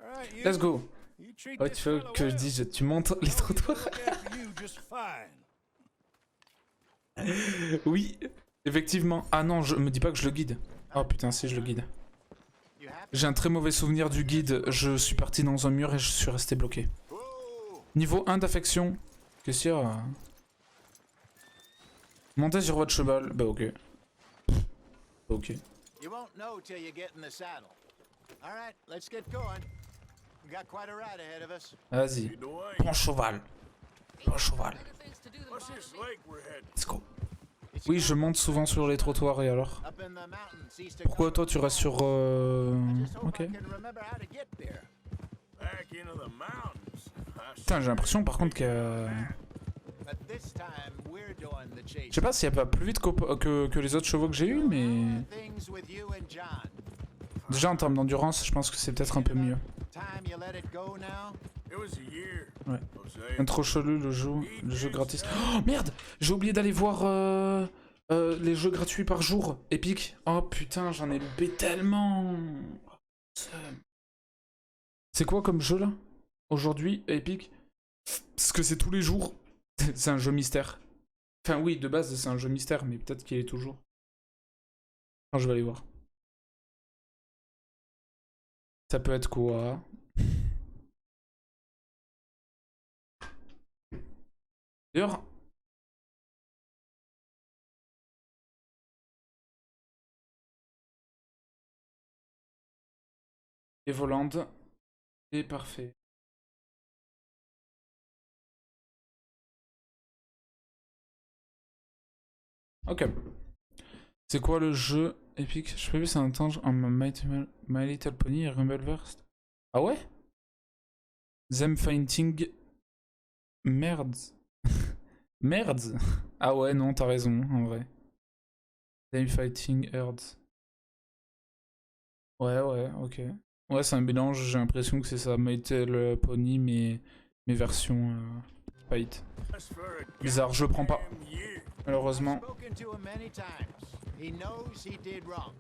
All right, you- Let's go. you treat Ouais, this tu veux fella que je well. dise, tu montes les He'll trottoirs? look after you just fine. Oui, effectivement. Ah non, je me dis pas que je le guide. Oh putain, si je le guide. You happy? J'ai un très mauvais souvenir du guide. Je suis parti dans un mur et je suis resté bloqué. Whoa! Niveau 1 d'affection. Qu'est-ce qu'il y a? Montez sur votre cheval. Bah ok. Ok. You won't know till you get in the saddle. All right, let's get going. We got quite a ride ahead of us. Vas-y. Lead the way. Prends cheval. Prends cheval. What's this lake we're heading? Let's go. It's Oui, je monte souvent sur les trottoirs et alors? up in the mountains east of Pourquoi toi tu restes sur... I just hope Ok. I can remember how to get there. Back into the mountains. Putain, j'ai l'impression par contre que... But this time we're doing the chasing. Je sais pas s'il y a pas plus vite que les autres chevaux que j'ai eu, mais... Things with you and John. Déjà en termes d'endurance, je pense que c'est peut-être un peu mieux. Time you let it go now. It was a year. Ouais. Hosea. Un trop chelou le jeu gratis. Oh merde! J'ai oublié d'aller voir les jeux gratuits par jour. Epic. Oh putain, j'en ai loupé tellement. C'est quoi comme jeu là? Aujourd'hui, Epic? Parce que c'est tous les jours. C'est un jeu mystère. Enfin oui, de base c'est un jeu mystère, mais peut-être qu'il est toujours. Enfin, je vais aller voir. Ça peut être quoi? D'ailleurs... Et Volande. Et parfait. Ok. C'est quoi le jeu épique? Je peux plus ça entendre en My Little Pony et Rumbleverse. Ah ouais? Them Fighting... Merde. Merde. Ah ouais, non, t'as raison, en vrai. Them Fighting Herds. Ouais, ouais, ok. Ouais, c'est un mélange, j'ai l'impression que c'est ça. My Little Pony, mais mes versions fight. That's for a Bizarre, je le prends pas. goddamn year. Malheureusement. Spoken to him many times. He knows he did wrong.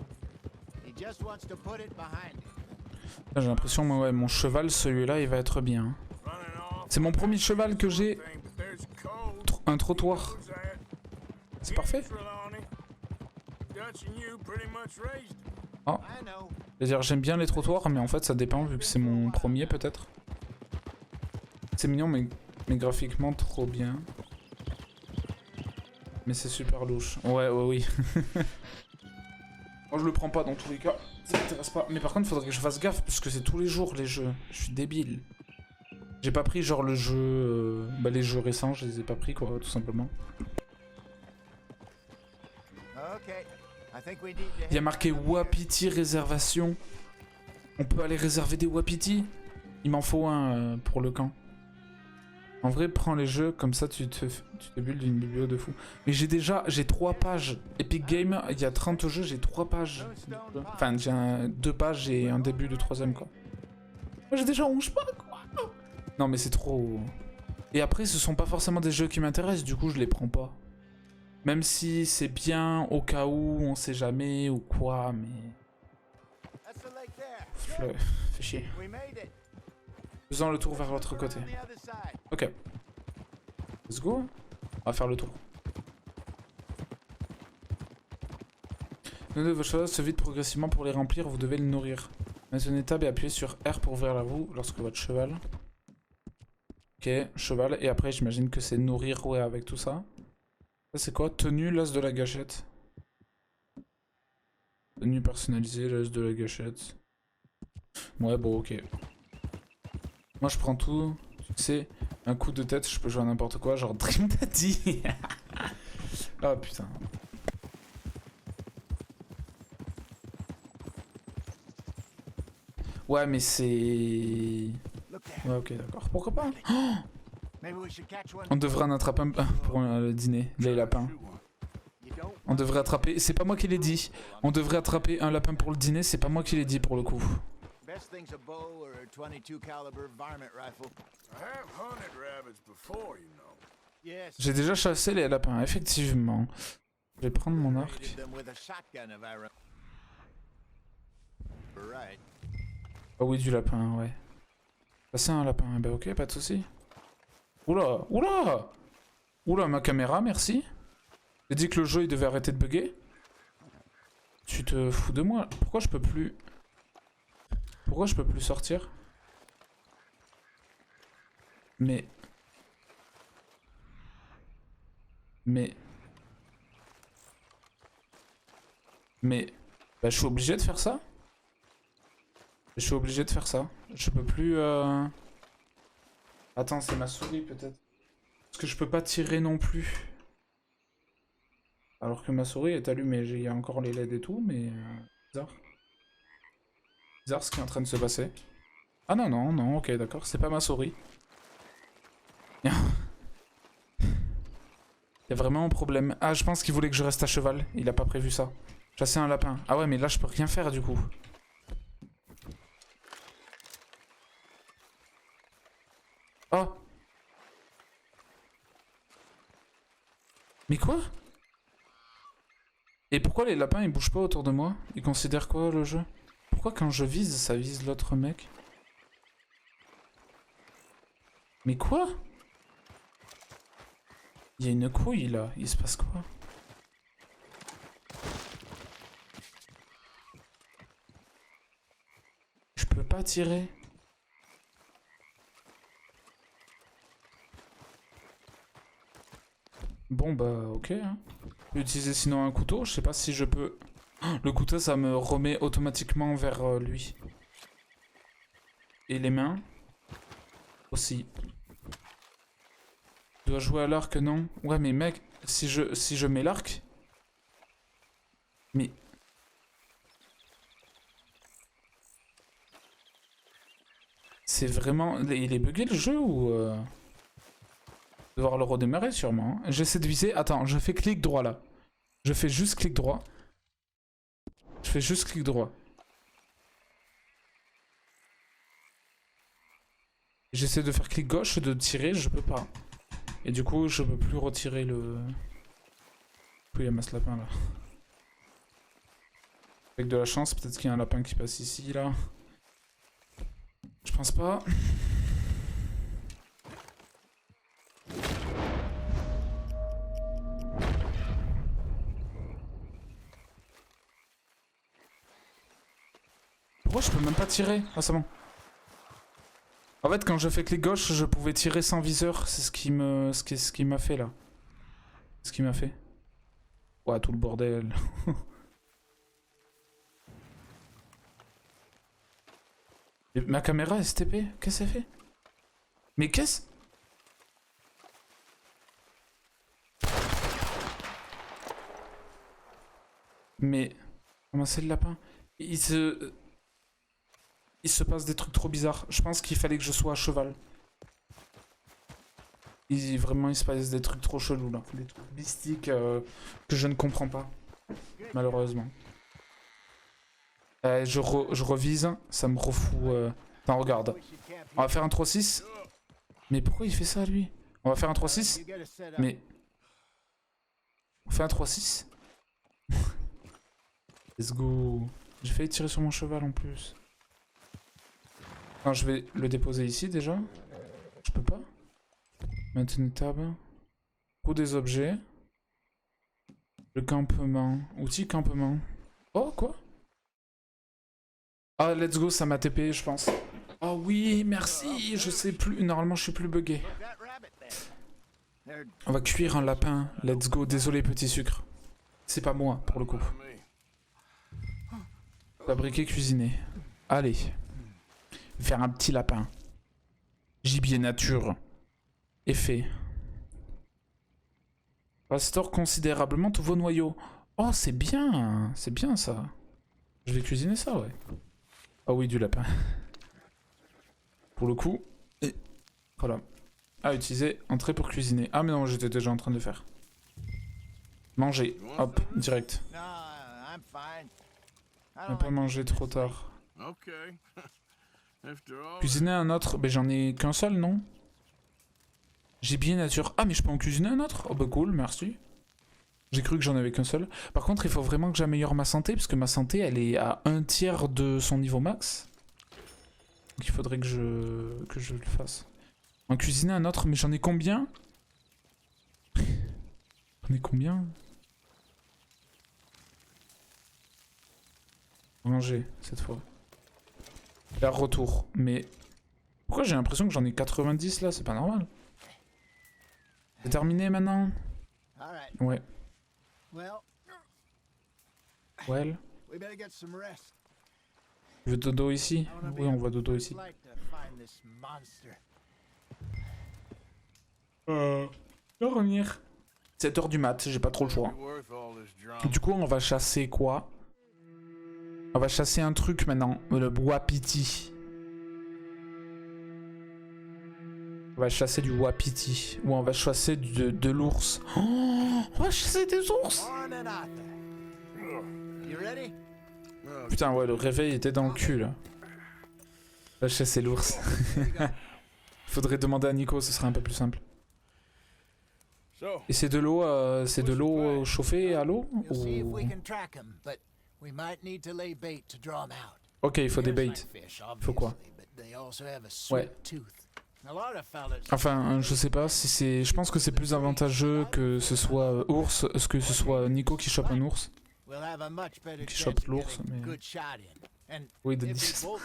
He just wants to put it behind him. J'ai l'impression, moi, ouais, mon cheval, celui-là, il va être bien. Hein. Running off. C'est mon premier cheval que j'ai. Thing, but there's cold. Un trottoir. Knows that. C'est parfait. Trelawney. Dutch and you pretty much raised him. I know. C'est-à-dire, j'aime bien les trottoirs, mais en fait, ça dépend, vu que c'est mon premier, peut-être. C'est mignon, mais graphiquement, trop bien. Mais c'est super louche. Ouais, ouais, oui. Moi je le prends pas dans tous les cas, ça m'intéresse pas. Mais par contre faudrait que je fasse gaffe parce que c'est tous les jours les jeux. Je suis débile. J'ai pas pris genre le jeu... bah les jeux récents, je les ai pas pris quoi, tout simplement. Okay. I think we need to Il y a head marqué down here. Wapiti réservation. On peut aller réserver des Wapiti? Il m'en faut un pour le camp. En vrai, prends les jeux, comme ça tu te builds une biblio de fou. Mais j'ai 3 pages. Epic Games, il y a 30 jeux, j'ai 3 pages. Enfin, j'ai 2 pages et un début de 3ème quoi. Moi j'ai déjà 11 pas quoi. Non mais c'est trop... Et après, ce sont pas forcément des jeux qui m'intéressent, du coup je les prends pas. Même si c'est bien au cas où, on sait jamais ou quoi, mais... That's the lake there. Fais chier. We made it. Faisons le tour vers l'autre côté. On the other side. Ok. Let's go. On va faire le tour. Donnez vos choses se vident progressivement pour les remplir, vous devez le nourrir. Maintenez tab et appuyez sur R pour ouvrir la roue lorsque votre cheval... Ok, cheval. Et après, j'imagine que c'est nourrir, ouais, avec tout ça. Ça, c'est quoi? Tenue, l'as de la gâchette. Tenue personnalisée, l'as de la gâchette. Ouais, bon, ok. Moi, je prends tout. Tu sais, un coup de tête, je peux jouer à n'importe quoi, genre Dream Daddy. Oh putain. Ouais, mais c'est... Look there. Ouais, ok, d'accord. Pourquoi pas? Oh, Maybe we should catch one. on devrait en attraper un pour le dîner, les lapins. You don't On devrait attraper... C'est pas moi qui l'ai dit. On devrait attraper un lapin pour le dîner, c'est pas moi qui l'ai dit pour le coup. best thing's a bow or a 22 caliber varmint rifle. I have hunted rabbits before, you know. Yes. J'ai déjà chassé les lapins, effectivement. Je vais prendre mon arc. Raided them with a shotgun if I remember right. Ah oui, du lapin, ouais. Ça c'est un lapin, bah ok, pas de soucis. Oula, oula! Oula, ma caméra, merci. J'ai dit que le jeu il devait arrêter de bugger. Tu te fous de moi? Pourquoi je peux plus... Pourquoi je peux plus sortir? Mais... Bah je suis obligé de faire ça? Je suis obligé de faire ça. Je peux plus... Attends, c'est ma souris peut-être. Parce que je peux pas tirer non plus. Alors que ma souris est allumée. Il y a encore les LED et tout, mais... Bizarre. Bizarre ce qui est en train de se passer. Ah non, non, non, ok, d'accord. C'est pas ma souris. Il y a vraiment un problème. Ah, je pense qu'il voulait que je reste à cheval. Il a pas prévu ça. Chasser un lapin. Ah ouais, mais là, je peux rien faire du coup. Oh! Mais quoi? Et pourquoi les lapins ils bougent pas autour de moi? Ils considèrent quoi le jeu? Pourquoi quand je vise, ça vise l'autre mec? Mais quoi? Il y a une couille là, il se passe quoi? Je peux pas tirer. Bon bah ok. Hein. Je peux utiliser sinon un couteau, je sais pas si je peux... Le couteau ça me remet automatiquement vers lui. Et les mains aussi. Je dois jouer à l'arc, non? Ouais mais mec, si je mets l'arc... Mais... C'est vraiment... Il est bugué le jeu ou... Devoir le redémarrer sûrement. Hein. J'essaie de viser. Attends, je fais clic droit là. Je fais juste clic droit. Je fais juste clic droit. J'essaie de faire clic gauche, de tirer, je peux pas. Et du coup, je peux plus retirer le... Il y a masse lapin là. Avec de la chance, peut-être qu'il y a un lapin qui passe ici là. Je pense pas. Pourquoi je peux même pas tirer? Ah c'est bon. En fait quand je fais clic gauche je pouvais tirer sans viseur. C'est ce qui m'a fait là. Ce qui m'a fait. Ouais tout le bordel. Et ma caméra STP, qu'est-ce qu'elle fait? Mais qu'est-ce? Mais... Comment c'est le lapin? Il se passe des trucs trop bizarres. Je pense qu'il fallait que je sois à cheval. Vraiment, il se passe des trucs trop chelous là. Des trucs mystiques que je ne comprends pas. Malheureusement. Je revise, ça me refout... Attends, regarde. On va faire un 3-6. Mais pourquoi il fait ça lui? On va faire un 3-6. Mais... On fait un 3-6. Let's go. J'ai failli tirer sur mon cheval en plus. Non, je vais le déposer ici déjà. Je peux pas. Maintenir table. Ou des objets. Le campement. Outil campement. Oh, quoi? Ah, let's go, ça m'a TP, je pense. Oh oui, merci, je sais plus. Normalement, je suis plus bugué. On va cuire un lapin. Let's go, désolé, petit sucre. C'est pas moi, pour le coup. Fabriquer, cuisiner. Allez. Faire un petit lapin. Gibier nature. Effet. Restaure considérablement tous vos noyaux. Oh, c'est bien. C'est bien, ça. Je vais cuisiner ça, ouais. Ah oui, du lapin. Pour le coup. Et voilà. À utiliser, entrée pour cuisiner. Ah mais non, j'étais déjà en train de le faire. Manger. Hop, direct. On va pas manger trop tard. Cuisiner un autre. Ben j'en ai qu'un seul, non? Gibier nature. Ah mais je peux en cuisiner un autre? Oh bah cool, merci. J'ai cru que j'en avais qu'un seul. Par contre, il faut vraiment que j'améliore ma santé, parce que ma santé, elle est à 1/3 de son niveau max. Donc il faudrait que je le fasse. En cuisiner un autre, mais j'en ai combien? J'en ai combien? Manger, cette fois. Faire retour. Mais pourquoi j'ai l'impression que j'en ai 90 là? C'est pas normal. C'est terminé maintenant? Ouais. Well. Tu veux dodo ici? Oui, on va dodo ici. Revenir. 7h du mat, j'ai pas trop le choix. Du coup, on va chasser quoi? On va chasser un truc maintenant, le wapiti. On va chasser du wapiti. Ou on va chasser de l'ours. Oh, on va chasser des ours. Putain, ouais, le réveil était dans le cul, là. On va chasser l'ours. Faudrait demander à Nico, ce serait un peu plus simple. Et c'est de l'eau chauffée à l'eau ou... Ok, il faut des baits. Il faut quoi? Ouais. Enfin, je sais pas si c'est... Je pense que c'est plus avantageux que ce soit que ce soit Nico qui chope un ours. Qui chope l'ours, mais... Oui, de 10. Bon,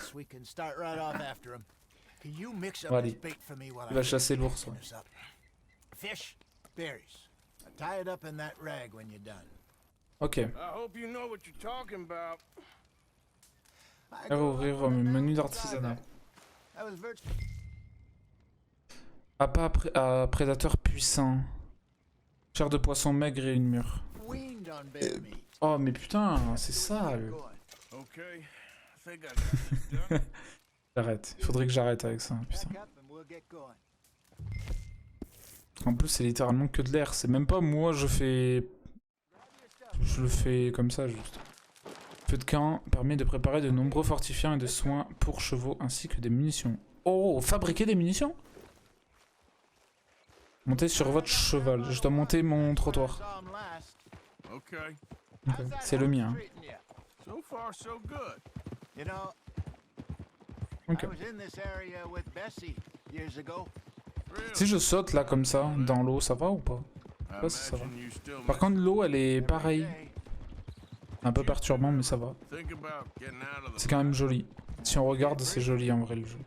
allez. Il va chasser l'ours, ouais. Ok. Ouvrir menu d'artisanat. Appât à prédateur puissant. Chair de poisson maigre et une mûre. Oh mais putain, c'est sale. J'arrête. Il faudrait que j'arrête avec ça, putain. En plus, c'est littéralement que de l'air. C'est même pas moi, je le fais comme ça, juste. Feu de camp permet de préparer de nombreux fortifiants et de soins pour chevaux, ainsi que des munitions. Oh, fabriquer des munitions? Montez sur votre cheval. Je dois monter mon trottoir. Okay. C'est le mien. Ok. Si je saute là comme ça, dans l'eau, ça va ou pas? Je sais pas si ça va. Par contre, l'eau, elle est pareille. Un peu perturbant, mais ça va. C'est quand même joli. Si on regarde, c'est joli en vrai le jeu.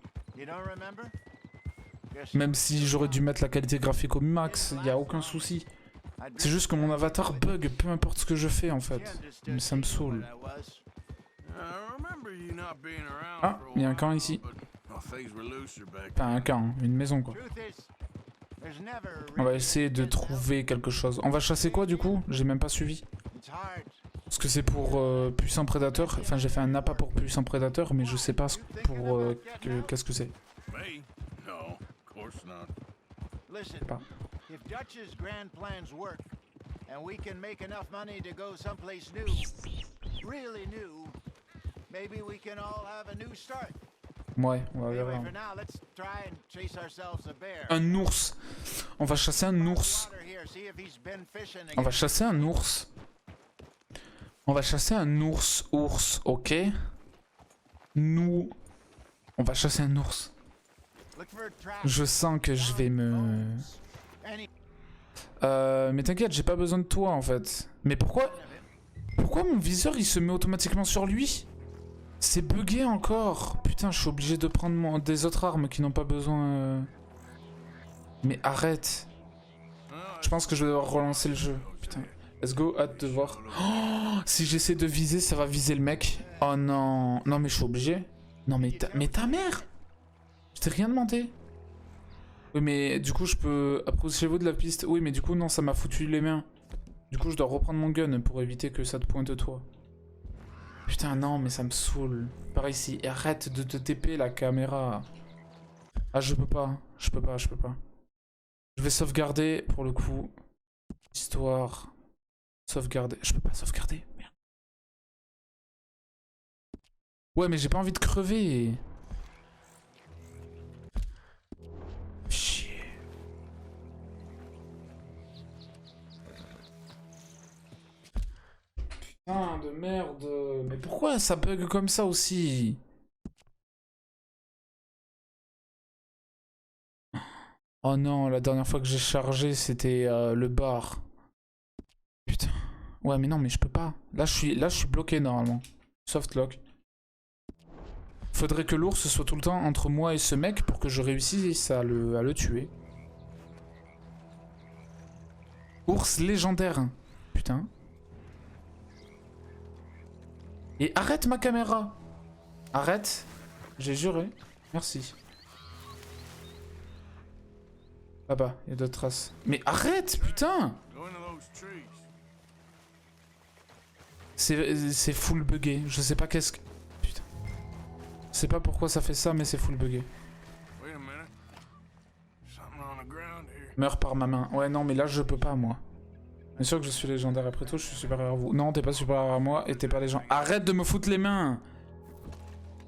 Même si j'aurais dû mettre la qualité graphique au max, y a aucun souci. C'est juste que mon avatar bug, peu importe ce que je fais en fait. Mais ça me saoule. not being around Ah, for a il y a un while, camp ici. but, well, things were looser back Enfin, un camp, une maison quoi. Truth is, there's never On va really essayer de trouver quelque chose. On va chasser quoi du coup? J'ai même pas suivi. it's hard. Parce que c'est pour puissant prédateur. Enfin, j'ai fait un appât pour puissant prédateur, mais je sais pas pour qu'est-ce que c'est. Me? No, of course not. Listen, Pas. if Dutch's grand plans work, and we can make enough money to go someplace new, really new, maybe we can all have a new start. Ouais, on va Anyway, voir. for now, let's try and chase ourselves a bear. Un ours. On va chasser un ours. Water here, see if he's been fishing On va again. chasser un ours. On va chasser un ours, ok? Nous... On va chasser un ours. Look for tracks. Je sens que je vais me... Any Mais t'inquiète, j'ai pas besoin de toi en fait. Mais pourquoi... Pourquoi mon viseur il se met automatiquement sur lui? C'est bugué encore. Putain, je suis obligé de prendre des autres armes qui n'ont pas besoin... Mais arrête. Je pense que je vais devoir relancer le jeu. Putain. Let's go, hâte de voir. Oh, si j'essaie de viser, ça va viser le mec. Oh non. Non mais je suis obligé. Non mais ta mère. Je t'ai rien demandé. Oui mais du coup je peux... Approchez-vous de la piste. Oui mais du coup non, ça m'a foutu les mains. Du coup je dois reprendre mon gun pour éviter que ça te pointe toi. Putain non mais ça me saoule. Par ici. Et arrête de te TP la caméra. Ah je peux pas. Je peux pas. Je vais sauvegarder pour le coup. Histoire... Sauvegarder. Je peux pas sauvegarder. Merde. Ouais, mais j'ai pas envie de crever. Chier. Putain de merde. Mais pourquoi ça bug comme ça aussi? Oh non, la dernière fois que j'ai chargé, c'était le bar. Putain. Ouais, mais non, mais je peux pas. Là, je suis bloqué normalement. Softlock. Faudrait que l'ours soit tout le temps entre moi et ce mec pour que je réussisse à le tuer. Ours légendaire. Putain. Et arrête ma caméra. Arrête. J'ai juré. Merci. Là-bas, il y a d'autres traces. Mais arrête, putain. Go into those trees. C'est full buggé. Je sais pas qu'est-ce que... Putain. Je sais pas pourquoi ça fait ça, mais c'est full buggé. Wait a minute. Something on the ground here. Meurs par ma main. Ouais, non, mais là, je peux pas, moi. Bien sûr que je suis légendaire. Après tout, je suis supérieur à vous. Non, t'es pas supérieur à moi et t'es pas légendaire. Arrête de me foutre les mains.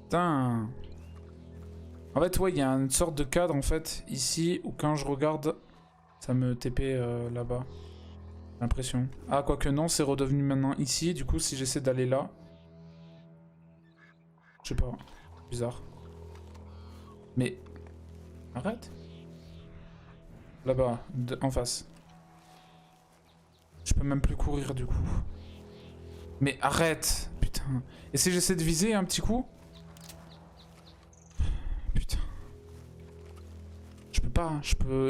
Putain. En fait, ouais, il y a une sorte de cadre, en fait, ici, où quand je regarde, ça me TP là-bas. J'ai l'impression. Ah, quoique non, c'est redevenu maintenant ici. Du coup, si j'essaie d'aller là... Je sais pas. Bizarre. Mais... Arrête. Là-bas, en face. Je peux même plus courir, du coup. Mais arrête. Putain. Et si j'essaie de viser un petit coup? Putain. Je peux pas,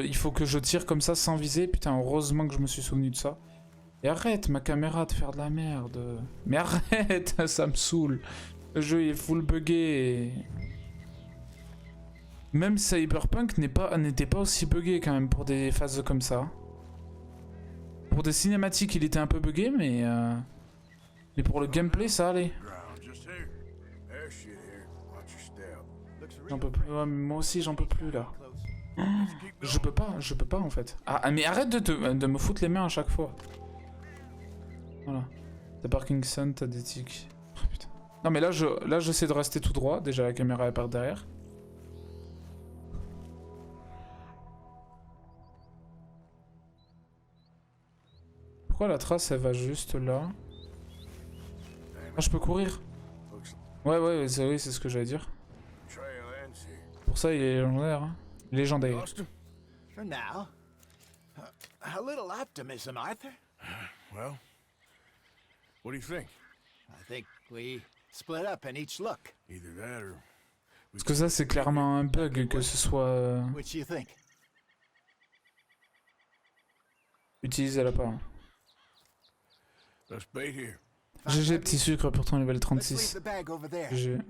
il faut que je tire comme ça sans viser. Putain, heureusement que je me suis souvenu de ça. Et arrête ma caméra de faire de la merde. Mais arrête, ça me saoule. Le jeu est full buggé. Même Cyberpunk n'était pas aussi buggé quand même pour des phases comme ça. Pour des cinématiques, il était un peu buggé, mais pour le gameplay, ça allait. Ground just here. There's shit here. Watch your step. J'en peux plus. Ouais, mais moi aussi, j'en peux plus là. Keep going. Je peux pas en fait. Ah, mais arrête de me foutre les mains à chaque fois. Voilà. T'as Parkinson, t'as des tics. Oh, putain. Non mais là j'essaie de rester tout droit. Déjà la caméra est par derrière. Pourquoi la trace elle va juste là? Ah, je peux courir. Looks Ouais, c'est ce que j'allais dire. trail ends here. Pour ça il est légendaire. Hein. Légendaire. Lost him? For now. A little optimism, Arthur. Well, what do you think? I think we split up and each look. Either that or Parce que ça c'est clairement un bug que ce soit Which you think? utilisé là pas. let's bait here. GG petit sucre pour ton level Let's leave 36. the bag over there. GG.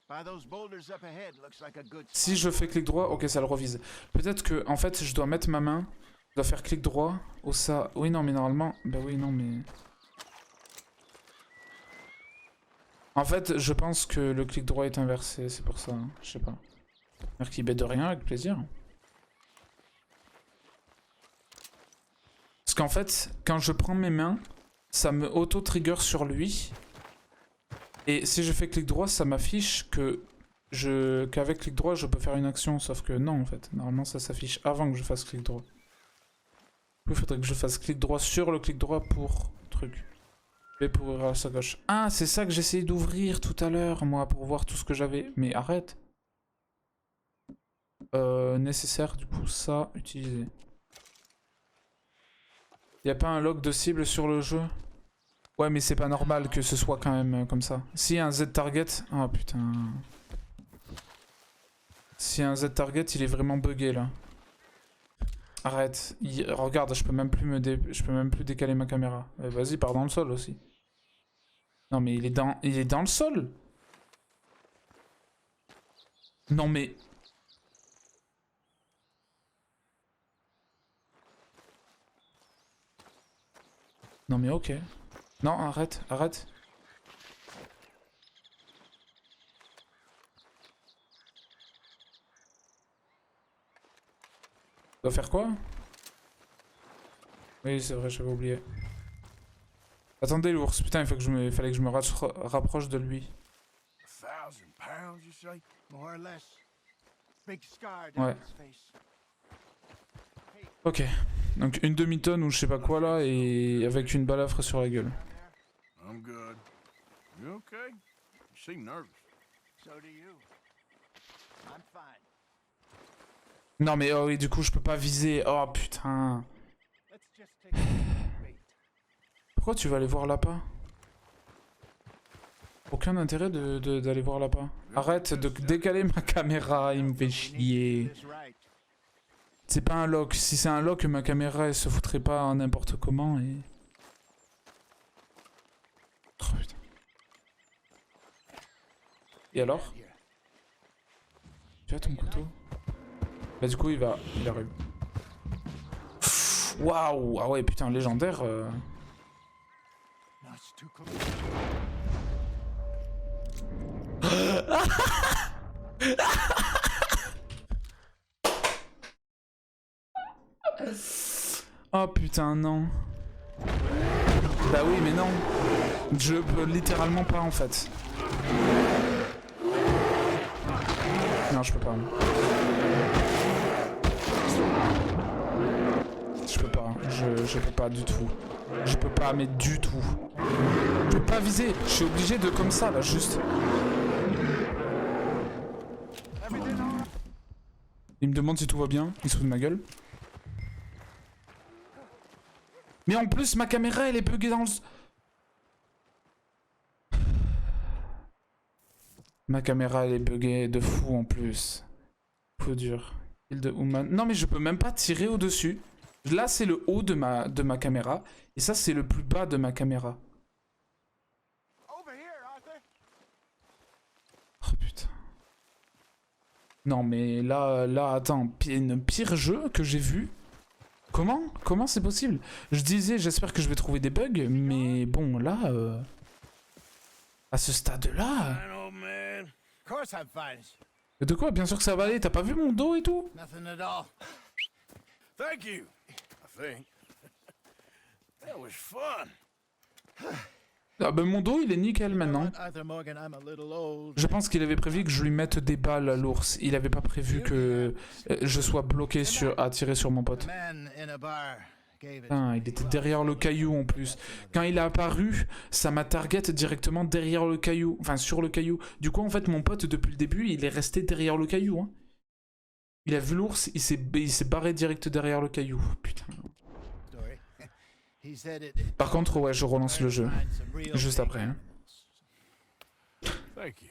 By those boulders up ahead, looks like a good Si je fais clic droit, ok, ça le revise. Peut-être que, en fait, je dois mettre ma main. Je dois faire clic droit. Ou ça. Oui, non, mais normalement. Bah oui, non, mais. En fait, je pense que le clic droit est inversé. C'est pour ça. Hein. Je sais pas. Merci, bête de rien, avec plaisir. Parce qu'en fait, quand je prends mes mains, ça me auto-trigger sur lui. Et si je fais clic droit, ça m'affiche que qu'avec clic droit, je peux faire une action. Sauf que non, en fait. Normalement, ça s'affiche avant que je fasse clic droit. Il faudrait que je fasse clic droit sur le clic droit pour truc. Et pour ouvrir la sacoche. Ah, c'est ça que j'essayais d'ouvrir tout à l'heure, moi, pour voir tout ce que j'avais. Mais arrête. Nécessaire, du coup, ça, utiliser. Y a pas un log de cible sur le jeu? Ouais, mais c'est pas normal que ce soit quand même comme ça. Si un Z target... Ah putain... Si un Z target, il est vraiment bugué là. Arrête. Regarde, je peux même plus décaler ma caméra. Vas-y, pars dans le sol aussi. Non mais il est dans le sol. Non mais... Non mais ok. Non, arrête, arrête. Je dois faire quoi? Oui, c'est vrai, j'avais oublié. Attendez l'ours, putain, fallait que je me rapproche de lui. 1,000 pounds, you say? more or less. Big scar down Ouais. his face. Ok. Donc une demi-tonne ou je sais pas quoi là, et avec une balafre sur la gueule. I'm good. You okay? You seem nervous. So do you. I'm fine. Non mais oh oui, du coup je peux pas viser. Oh putain. Let's just take a look. Pourquoi tu vas aller voir l'appât? Aucun intérêt d'aller voir l'appât. Arrête de décaler ma caméra, il me fait chier. This right. C'est pas un lock. Si c'est un lock, ma caméra elle se foutrait pas n'importe comment et... Oh putain. Et alors? Tu as ton couteau? Bah du coup il arrive. Waouh! Ah ouais putain, légendaire. No, it's too close. Oh putain non. Bah oui mais non. Je peux littéralement pas en fait. Non je peux pas. Je peux pas. Je peux pas du tout. Je peux pas mais du tout. Je peux pas viser. Je suis obligé de comme ça là juste. Il me demande si tout va bien. Il se fout de ma gueule. Mais en plus, ma caméra, elle est buggée dans le... Ma caméra, elle est buggée de fou en plus. Fou dur. Kill de Human. Non, mais je peux même pas tirer au-dessus. Là, c'est le haut de ma caméra. Et ça, c'est le plus bas de ma caméra. Over here, Arthur. Oh putain. Non, mais là, attends. Pire jeu que j'ai vu. Comment c'est possible? Je disais, j'espère que je vais trouver des bugs, mais bon, là, à ce stade-là... Fine, old man. Of course I'm fine. De quoi? Bien sûr que ça va aller, t'as pas vu mon dos et tout? Nothing at all. Thank you, I think. That was fun. Ah ben mon dos, il est nickel maintenant. Arthur Morgan, I'm a little old. Je pense qu'il avait prévu que je lui mette des balles à l'ours. Il avait pas prévu que je sois bloqué à tirer sur mon The pote. man in a bar gave it. Putain, il était derrière le caillou en plus. Quand il a apparu, ça m'a target directement derrière le caillou. Enfin, sur le caillou. Du coup, en fait, mon pote, depuis le début, il est resté derrière le caillou. Hein. Il a vu l'ours, il s'est barré direct derrière le caillou. Putain. Story. He said it. Par contre, ouais, je relance le jeu. Find some real Juste big après. Hein. Thank you.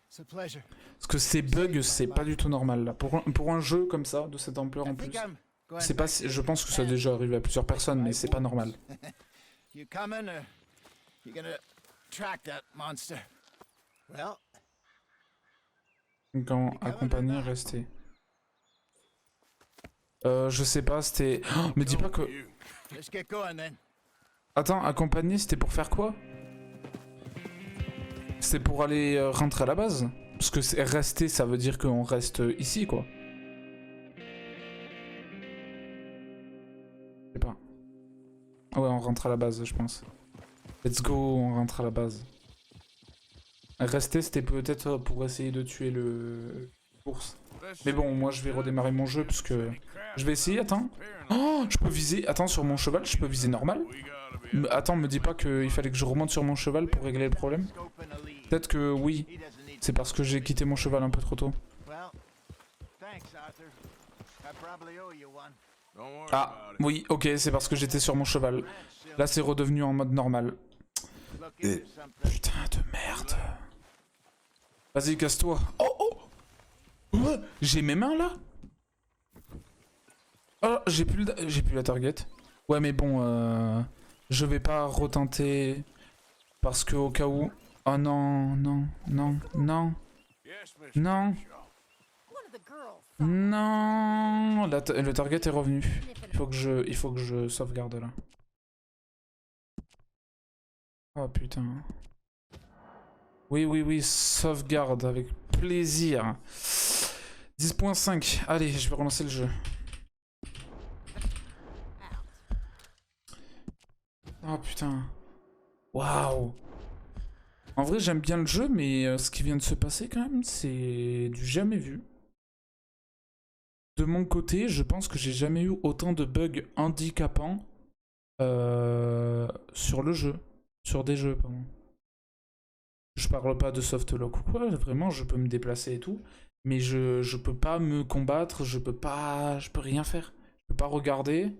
It's a pleasure. Parce que ces bugs, c'est pas du tout normal là. Pour un jeu comme ça, de cette ampleur en I think plus. I'm going C'est pas, back to je pense que ça a Japan. déjà arrivé à plusieurs personnes, mais c'est pas normal. You coming or you gonna track that monster? Well, Quand accompagner, rester. Je sais pas, c'était... Oh, me dis pas que... Let's get going then. Attends, accompagner, c'était pour faire quoi? C'était pour aller rentrer à la base? Parce que rester, ça veut dire qu'on reste ici, quoi. Je sais pas. Ah ouais, on rentre à la base, je pense. Let's go, on rentre à la base. Rester, c'était peut-être pour essayer de tuer le course. Mais bon, moi je vais redémarrer mon jeu parce que... Je vais essayer, attends. Oh, je peux viser... Attends, sur mon cheval, je peux viser normal? Attends, me dis pas qu'il fallait que je remonte sur mon cheval pour régler le problème. Peut-être que oui. C'est parce que j'ai quitté mon cheval un peu trop tôt. Ah, oui, ok, c'est parce que j'étais sur mon cheval. Là, c'est redevenu en mode normal. Putain de merde. Vas-y, casse-toi. Oh, oh. J'ai mes mains, là? Oh, j'ai plus la target. Ouais, mais bon, je vais pas retenter. Parce que au cas où... Oh non, non, non, non. Non. Non. Le target est revenu. Il faut que je sauvegarde là. Oh putain. Oui, oui, oui, sauvegarde avec plaisir. 10.5. Allez, je vais relancer le jeu. Oh putain. Waouh. En vrai, j'aime bien le jeu, mais ce qui vient de se passer quand même, c'est du jamais vu. De mon côté, je pense que j'ai jamais eu autant de bugs handicapants sur le jeu. Sur des jeux, pardon. Je parle pas de softlock ou quoi, vraiment, je peux me déplacer et tout. Mais je peux pas me combattre, je peux rien faire. Je peux pas regarder.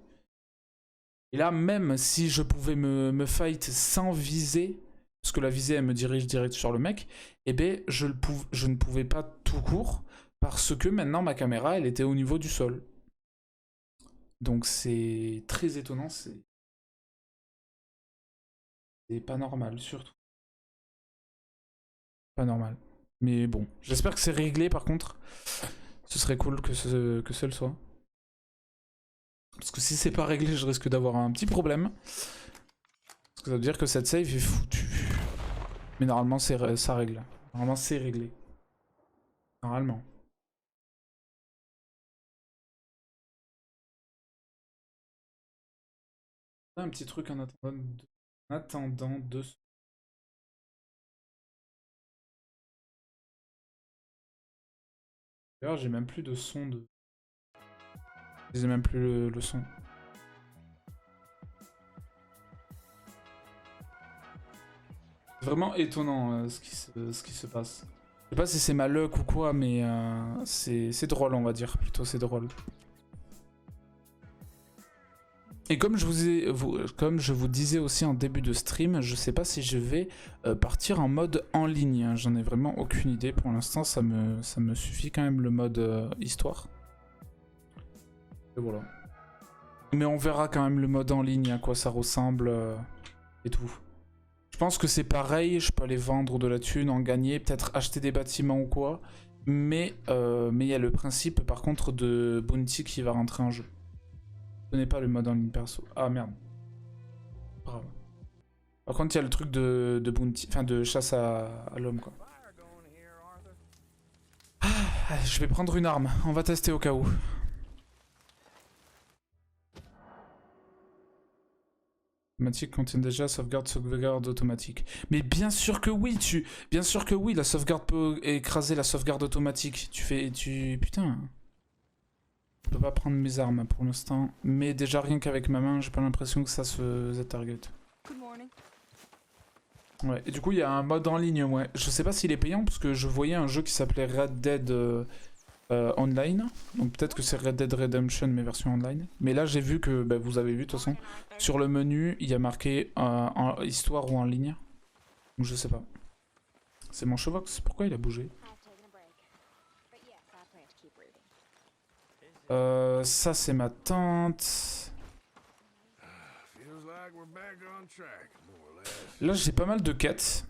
Et là, même si je pouvais me fight sans viser, parce que la visée, elle me dirige direct sur le mec, eh ben, je ne pouvais pas tout court, parce que maintenant, ma caméra, elle était au niveau du sol. Donc c'est très étonnant, c'est pas normal, surtout. Pas normal. Mais bon, j'espère que c'est réglé par contre. Ce serait cool que ce le soit. Parce que si c'est pas réglé, je risque d'avoir un petit problème. Parce que ça veut dire que cette save est foutue. Mais normalement, ça règle. Normalement, c'est réglé. Normalement. Un petit truc en attendant de... D'ailleurs, j'ai même plus de son de... J'ai même plus le son. C'est vraiment étonnant ce qui se passe. Je sais pas si c'est ma luck ou quoi, mais c'est drôle, on va dire. Plutôt, c'est drôle. Et comme je vous disais aussi en début de stream, je sais pas si je vais partir en mode en ligne. J'en ai vraiment aucune idée. Pour l'instant, ça me suffit quand même le mode histoire. Et voilà. Mais on verra quand même le mode en ligne, à quoi ça ressemble et tout. Je pense que c'est pareil, je peux aller vendre de la thune, en gagner, peut-être acheter des bâtiments ou quoi. Mais il y a le principe par contre de bounty qui va rentrer en jeu. Je connais pas le mode en ligne perso. Ah merde. Bravo. Par contre il y a le truc de bounty, enfin de chasse à l'homme quoi. Ah, je vais prendre une arme, on va tester au cas où. Automatique contient déjà sauvegarde automatique. Mais bien sûr que oui, bien sûr que oui, la sauvegarde peut écraser la sauvegarde automatique. Putain. Je peux pas prendre mes armes pour l'instant. Mais déjà rien qu'avec ma main, j'ai pas l'impression que ça se target. Ouais, et du coup il y a un mode en ligne, ouais. Je sais pas s'il est payant parce que je voyais un jeu qui s'appelait Red Dead Online. Donc peut-être que c'est Red Dead Redemption mais version online. Mais là j'ai vu que, bah, vous avez vu de toute façon, sur le menu il y a marqué en histoire ou en ligne. Donc je sais pas. C'est mon Chevox, pourquoi il a bougé? Ça c'est ma tante. Là j'ai pas mal de quêtes.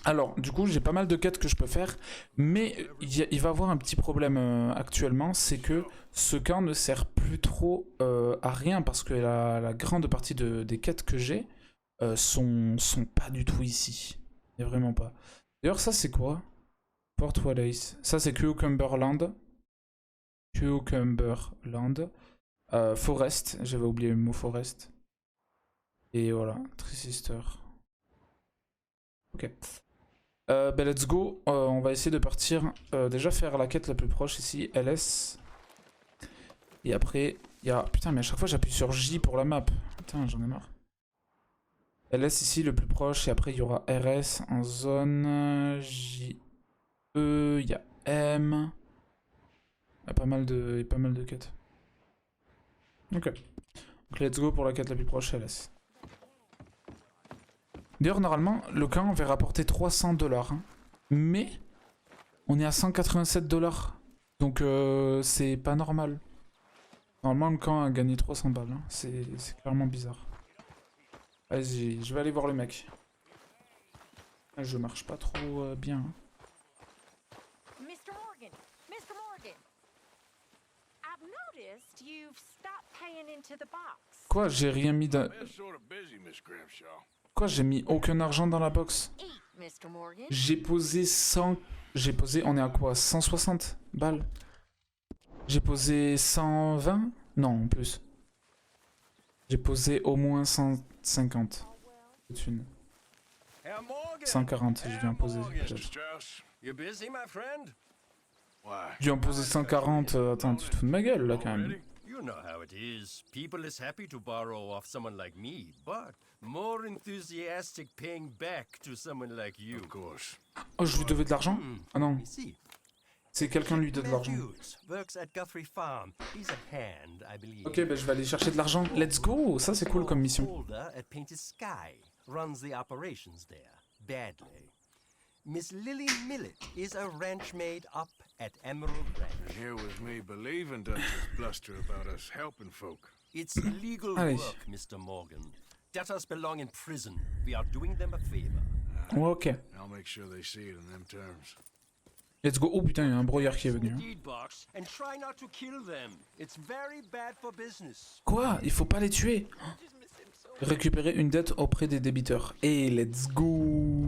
Alors, du coup, j'ai pas mal de quêtes que je peux faire, mais il va y avoir un petit problème actuellement, c'est que ce camp ne sert plus trop à rien, parce que la grande partie des quêtes que j'ai sont pas du tout ici. Et vraiment pas. D'ailleurs, ça c'est quoi? Port Wallace. Ça c'est Cucumberland. Cucumberland. Forest, j'avais oublié le mot forest. Et voilà, Trisister. Ok. Ben let's go, on va essayer de partir, déjà faire la quête la plus proche ici, LS. Et après, il y a... Putain, mais à chaque fois j'appuie sur J pour la map. Putain, j'en ai marre. LS ici, le plus proche, et après il y aura RS en zone, J, E, il y a M. Il y a pas mal de quêtes. Ok. Donc let's go pour la quête la plus proche, LS. D'ailleurs, normalement, le camp va rapporter 300 $. Hein. Mais, on est à 187 $. Donc, c'est pas normal. Normalement, le camp a gagné 300 balles. Hein. C'est clairement bizarre. Vas-y, je vais aller voir le mec. Je marche pas trop bien. Hein. Mr. Morgan! Mr. Morgan! I've noticed you've stopped paying into the box. Quoi, j'ai rien mis dans... Been sort of busy, Miss Grimshaw. Quoi, j'ai mis aucun argent dans la box? Eat, Mr. Morgan. J'ai posé 100... J'ai posé... On est à quoi? 160 balles? J'ai posé 120? Non, en plus. J'ai posé au moins 150. de thunes. 140, je viens poser. You busy, my friend? Je viens poser 140. Attends, tu te fous de ma gueule là quand même. You know how it is. People is happy to borrow off someone like me, but more enthusiastic paying back to someone like you. Of course. Oh, je lui devais de l'argent? Ah non, See, c'est quelqu'un lui donne de l'argent. Matthews works at Guthrie Farm. He's a hand, I believe. Ok, bah je vais aller chercher de l'argent. Let's go! Ça c'est cool comme mission. Holder at Painted Sky runs the operations there badly. Miss Lily Millet is a ranch maid up at Emerald Ranch. Here was me believing Dutch's bluster about us helping folk. It's legal Allez. work, Mr. Morgan. Debtors belong in prison. We are doing them a favor. Ouais, ok. I'll make sure they see it in them terms. Let's go. Oh putain, il y a un broyeur qui est venu. hein. Deed box and try not to kill them. It's very bad for business. Quoi? Il faut pas les tuer? Récupérer une dette auprès des débiteurs. Et let's go!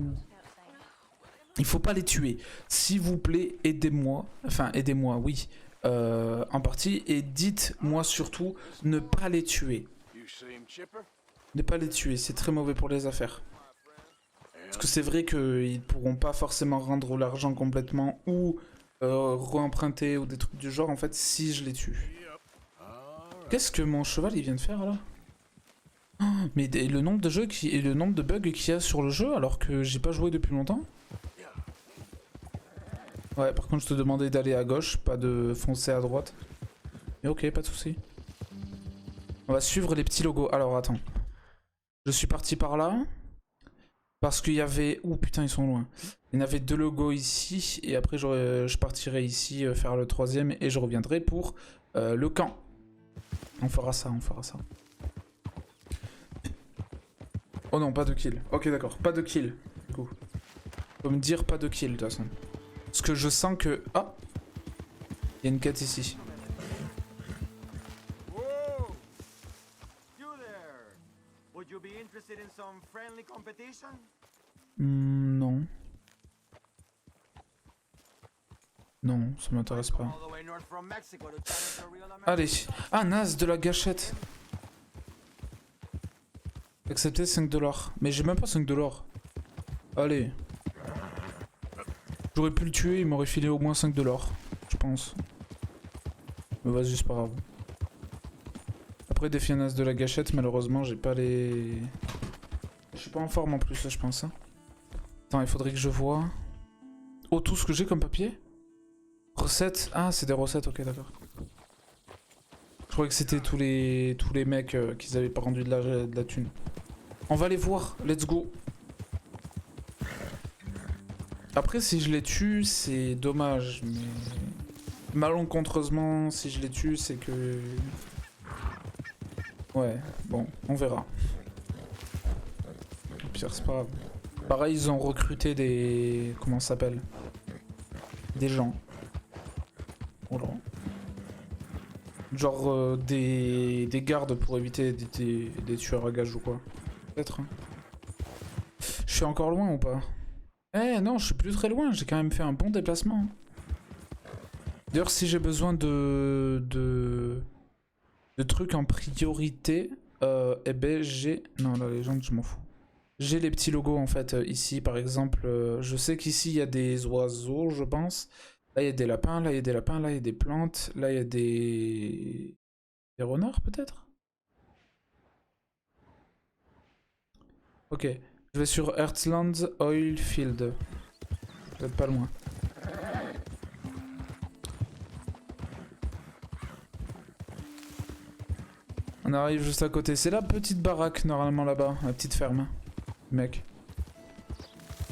Il faut pas les tuer. S'il vous plaît, aidez-moi. Enfin, aidez-moi, oui. En partie. Et dites-moi surtout, ne pas les tuer. You seem chipper? Ne pas les tuer, c'est très mauvais pour les affaires. Parce que c'est vrai qu'ils pourront pas forcément rendre l'argent complètement ou re-emprunter ou des trucs du genre en fait si je les tue. Qu'est-ce que mon cheval il vient de faire là? Oh, mais le nombre de jeux et le nombre de bugs qu'il y a sur le jeu alors que j'ai pas joué depuis longtemps. Ouais, par contre je te demandais d'aller à gauche, pas de foncer à droite. Mais ok, pas de soucis. On va suivre les petits logos. Alors attends. Je suis parti par là. Parce qu'il y avait... Ouh putain ils sont loin. Il y en avait 2 logos ici. Et après je partirai ici faire le 3e. Et je reviendrai pour le camp. On fera ça, on fera ça. Oh non, pas de kill. Ok d'accord, pas de kill. Du coup. Faut me dire pas de kill de toute façon. Parce que je sens que... Ah, il y a une quête ici. Whoa! You there! Would you be interested in some friendly competition? Non. Non, ça m'intéresse pas. All the way north from Mexico to challenge a real American. Allez. Ah, naze de la gâchette. Accepter 5 $. Mais j'ai même pas 5 $. Allez. J'aurais pu le tuer, il m'aurait filé au moins 5 $. Je pense. Mais vas-y, c'est pas grave. Après, défier un as de la gâchette, malheureusement, j'ai pas les... Je suis pas en forme en plus, là, je pense. Hein. Attends, il faudrait que je vois... Oh, tout ce que j'ai comme papier? Recettes? Ah, c'est des recettes, ok, d'accord. Je croyais que c'était tous les mecs qu'ils avaient pas rendu de la thune. On va les voir, let's go. Après, si je les tue, c'est dommage, mais... Malencontreusement, si je les tue, c'est que... Ouais, bon, on verra. Au pire, c'est pas grave. Pareil, ils ont recruté des... Comment ça s'appelle? Des gens. Oh là. Genre des gardes pour éviter des tueurs à gages ou quoi. Peut-être. Hein. Je suis encore loin ou pas? Eh non, je suis plus très loin, j'ai quand même fait un bon déplacement. D'ailleurs, si j'ai besoin de trucs en priorité, eh ben j'ai... Non, la légende, je m'en fous. J'ai les petits logos en fait, ici par exemple, je sais qu'ici il y a des oiseaux, je pense. Là il y a des lapins, là il y a des lapins, là il y a des plantes, là il y a des renards peut-être? Ok, je vais sur Earthlands Oil Field. Peut-être pas loin. On arrive juste à côté. C'est la petite baraque normalement là-bas, la petite ferme. Mec.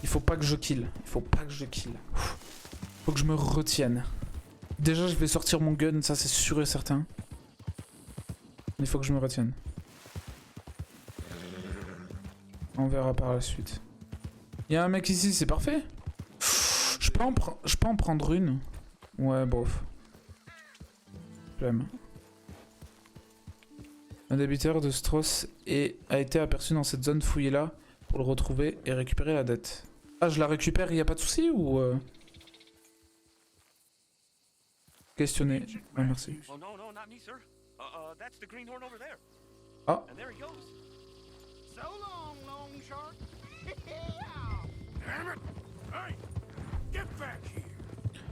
Il faut pas que je kill. Il faut pas que je kill. Faut que je me retienne. Déjà je vais sortir mon gun, ça c'est sûr et certain. Il faut que je me retienne. On verra par la suite. Il y a un mec ici, c'est parfait. Je peux en prendre une. Ouais, bof. Flemme. Un débiteur de Strauss a été aperçu dans cette zone, fouillée là pour le retrouver et récupérer la dette. Ah, je la récupère, y a pas de souci ou Questionner. Ah, merci. Oh no, no, not me, sir. That's the greenhorn over there. Ah. And there he goes. So long, long shark. Damn it! Hey, get back here.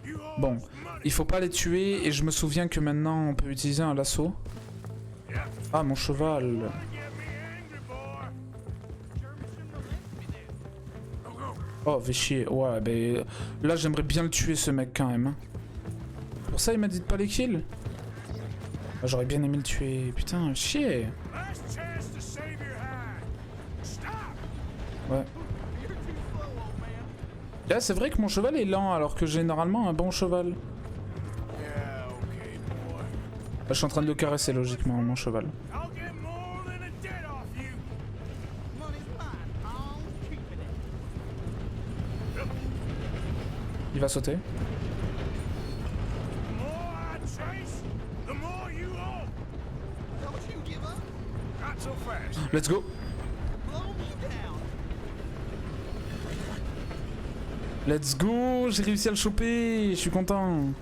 You owe Bon, us money. il faut pas les tuer et je me souviens que maintenant on peut utiliser un lasso. Ah, mon cheval. Get me angry, boy. Oh, fais chier. Ouais, ben là j'aimerais bien le tuer ce mec quand même. Hein. Pour ça il m'a dit de pas les kill. Ah, j'aurais bien aimé le tuer. Putain, chier. Last chance to save your hide. Stop. Ouais. Là c'est vrai que mon cheval est lent alors que j'ai normalement un bon cheval. Yeah, okay, boy. Là, je suis en train de le caresser logiquement, mon cheval. I'll get more than a debt off you. Money's mine. I'm keeping it. Il va sauter. The more I chase, the more you owe. Don't you give up. Not so fast. Let's go. Blow me down. Let's go. J'ai réussi à le choper. Je suis content.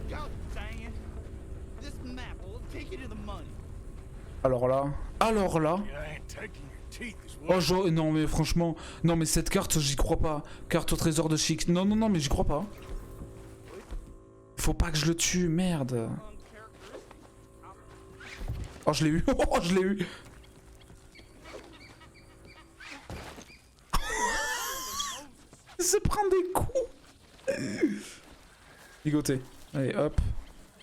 God dang it. This map will take you to the money. Alors là. Alors là. You ain't taking your teeth as Oh, well. non mais franchement. Non mais cette carte, j'y crois pas. Carte au trésor de chic. Non, non, non, mais j'y crois pas. Faut pas que je le tue. Merde. Oh, je l'ai eu. Oh, je l'ai eu. Il se prend des coups. Ligoté. Allez, hop.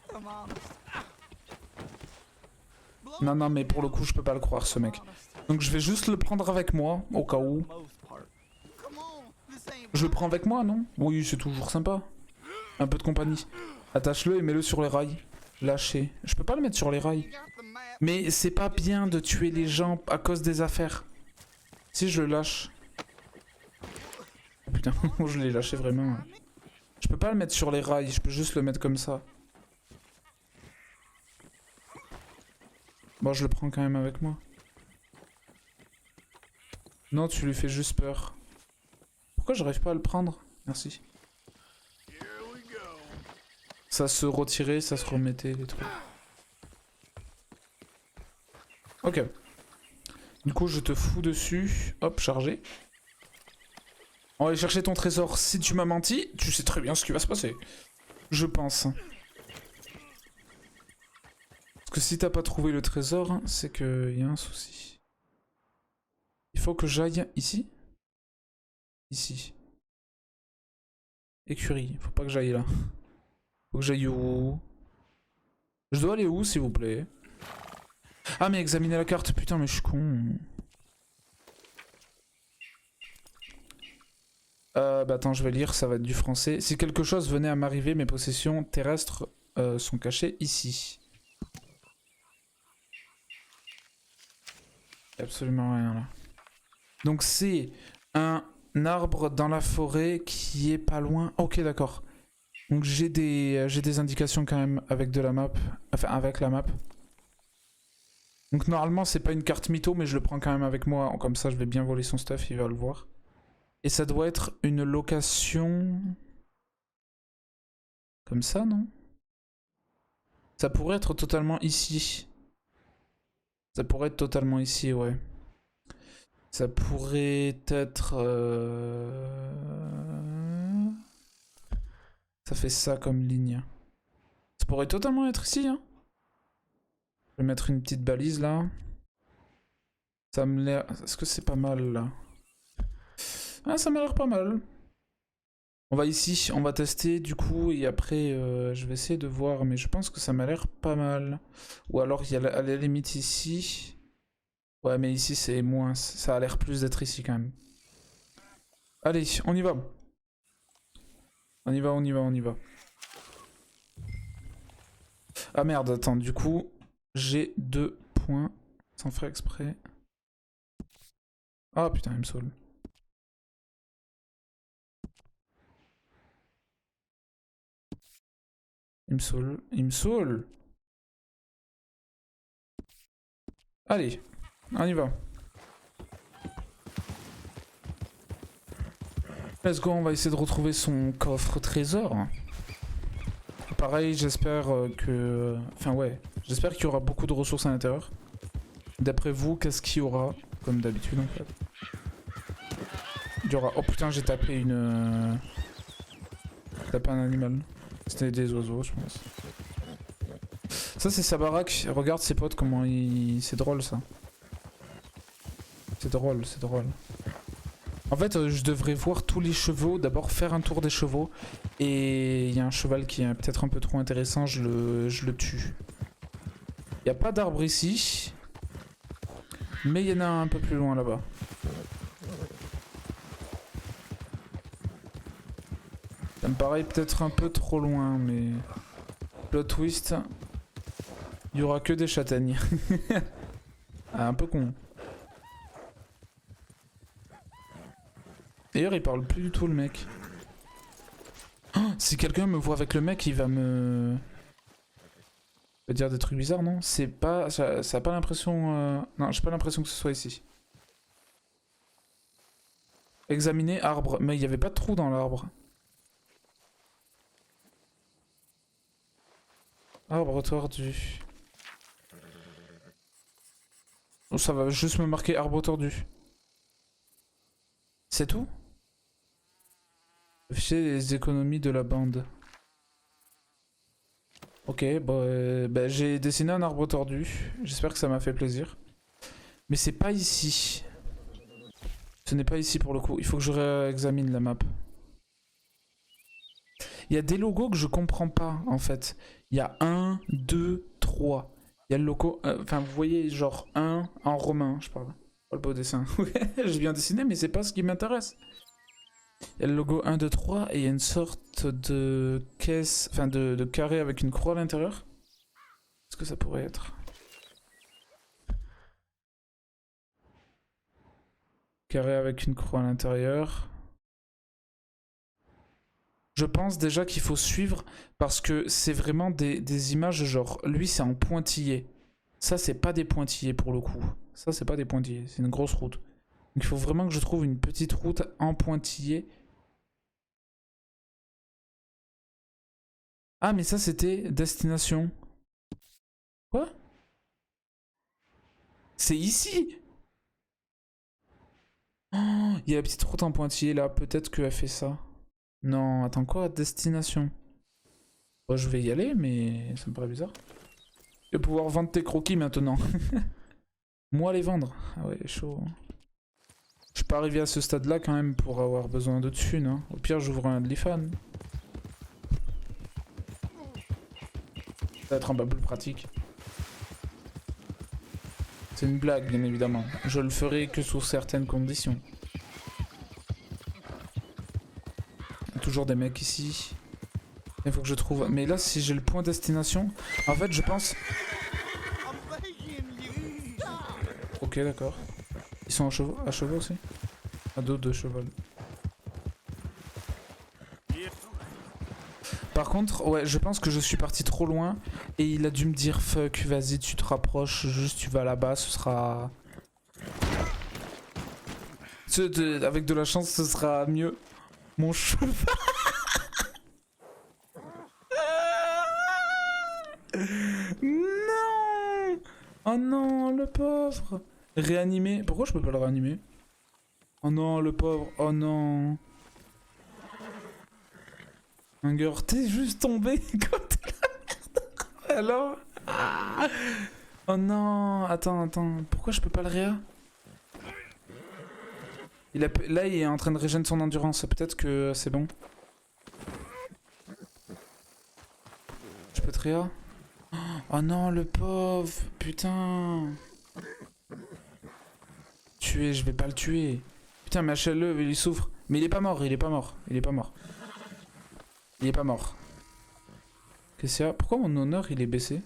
Come on. Non, non, mais pour le coup, je peux pas le croire, ce mec. Donc je vais juste le prendre avec moi, au cas où. Come on. This ain't Je le prends avec moi, non? Oui, c'est toujours sympa. Un peu de compagnie. Attache-le et mets-le sur les rails. Lâchez. Je peux pas le mettre sur les rails. got the map. Mais c'est pas bien de tuer les gens à cause des affaires. Si je le lâche... Oh, putain, je l'ai lâché vraiment. Je peux pas le mettre sur les rails, je peux juste le mettre comme ça. Bon, je le prends quand même avec moi. Non, tu lui fais juste peur. Pourquoi j'arrive pas à le prendre? Merci. Here we go. Ça se retirait, ça se remettait, les trucs. Ok. Du coup, je te fous dessus. Hop, chargé. On va aller chercher ton trésor. Si tu m'as menti, tu sais très bien ce qui va se passer. Je pense. Parce que si t'as pas trouvé le trésor, c'est qu'il y a un souci. Il faut que j'aille ici. Ici. Écurie. Faut pas que j'aille là. Faut que j'aille où? Je dois aller où, s'il vous plaît? Ah, mais examiner la carte. Putain, mais je suis con. Bah attends, je vais lire, ça va être du français. Si quelque chose venait à m'arriver, mes possessions terrestres sont cachées ici. Y a absolument rien là. Donc c'est un arbre dans la forêt qui est pas loin. Ok, d'accord. Donc j'ai des indications quand même avec de la map. Enfin, avec la map. Donc normalement c'est pas une carte mytho, mais je le prends quand même avec moi. Comme ça je vais bien voler son stuff, il va le voir. Et ça doit être une location... Comme ça, non? Ça pourrait être totalement ici. Ça pourrait être totalement ici, ouais. Ça pourrait être... Ça fait ça comme ligne. Ça pourrait totalement être ici, hein. Je vais mettre une petite balise là. Ça me l'air... Est-ce que c'est pas mal là? Ah, ça m'a l'air pas mal. On va ici, on va tester du coup, et après je vais essayer de voir, mais je pense que ça m'a l'air pas mal. Ou alors il y a à la limite ici. Ouais, mais ici c'est moins, ça a l'air plus d'être ici quand même. Allez, on y va. On y va, on y va, on y va. Ah merde, attends, du coup, j'ai 2 points, sans faire exprès. Ah putain, il me saoule. Il me saoule, il me saoule. Allez, on y va. Let's go, on va essayer de retrouver son coffre trésor. Pareil, j'espère que... Enfin ouais, j'espère qu'il y aura beaucoup de ressources à l'intérieur. D'après vous, qu'est-ce qu'il y aura? Comme d'habitude en fait. Il y aura... Oh putain, j'ai tapé une... J'ai tapé un animal. C'était des oiseaux, je pense. Ça, c'est sa baraque. Regarde ses potes, comment il... C'est drôle, ça. C'est drôle, c'est drôle. En fait, je devrais voir tous les chevaux. D'abord, faire un tour des chevaux. Et il y a un cheval qui est peut-être un peu trop intéressant. Je le tue. Il n'y a pas d'arbre ici. Mais il y en a un peu plus loin, là-bas. Ça me paraît peut-être un peu trop loin, mais... Plot twist. Il y aura que des châtaignes. Ah, un peu con. D'ailleurs, il parle plus du tout, le mec. Oh, si quelqu'un me voit avec le mec, il va me... Il va dire des trucs bizarres, non? C'est pas... Ça a pas l'impression... Non, j'ai pas l'impression que ce soit ici. Examiner arbre. Mais il n'y avait pas de trou dans l'arbre. Arbre tordu. Oh, ça va juste me marquer arbre tordu. C'est tout? Afficher les économies de la bande. Ok, bon, bah, j'ai dessiné un arbre tordu. J'espère que ça m'a fait plaisir. Mais c'est pas ici. Ce n'est pas ici pour le coup. Il faut que je réexamine la map. Il y a des logos que je comprends pas en fait. Il y a 1, 2, 3. Il y a le logo... Enfin, vous voyez, genre 1 en romain, je parle. Oh, le beau dessin. Je viens dessiner, mais c'est pas ce qui m'intéresse. Il y a le logo 1, 2, 3 et il y a une sorte de caisse... Enfin, de carré avec une croix à l'intérieur. Qu'est-ce que ça pourrait être? Carré avec une croix à l'intérieur. Je pense déjà qu'il faut suivre parce que c'est vraiment des images genre... Lui, c'est en pointillé. Ça, c'est pas des pointillés pour le coup. Ça, c'est pas des pointillés. C'est une grosse route. Donc il faut vraiment que je trouve une petite route en pointillé. Ah, mais ça, c'était destination. Quoi? C'est ici? Oh, il y a la petite route en pointillé là. Peut-être qu'elle fait ça. Non, attends quoi? Destination. Bon, je vais y aller, mais ça me paraît bizarre. Tu vas pouvoir vendre tes croquis maintenant. Moi les vendre. Ah ouais, chaud. Je suis pas arrivé à ce stade-là quand même pour avoir besoin de thunes. Hein. Au pire, j'ouvre un OnlyFans. Ça va être un peu plus pratique. C'est une blague, bien évidemment. Je le ferai que sous certaines conditions. Toujours des mecs ici. Il faut que je trouve... Mais là, si j'ai le point destination... En fait, je pense... Ok, d'accord. Ils sont à chevaux aussi? À dos de cheval. Par contre, ouais, je pense que je suis parti trop loin et il a dû me dire fuck, vas-y, tu te rapproches, juste tu vas là-bas, ce sera... Avec de la chance, ce sera mieux. Mon cheval. Non! Oh non, le pauvre. Réanimer. Pourquoi je peux pas le réanimer? Oh non, le pauvre. Oh non. Hunger, t'es juste tombé comme t'es la merde. Alors? Oh non. Attends. Pourquoi je peux pas le réa? Là, il est en train de régénérer son endurance. Peut-être que c'est bon. Je peux te réa? Oh non, le pauvre. Putain. Tuer, je vais pas le tuer. Putain, mais HLE, il souffre. Mais il est pas mort, il est pas mort. Qu'est-ce qu'il y a? Pourquoi mon honneur, il est baissé?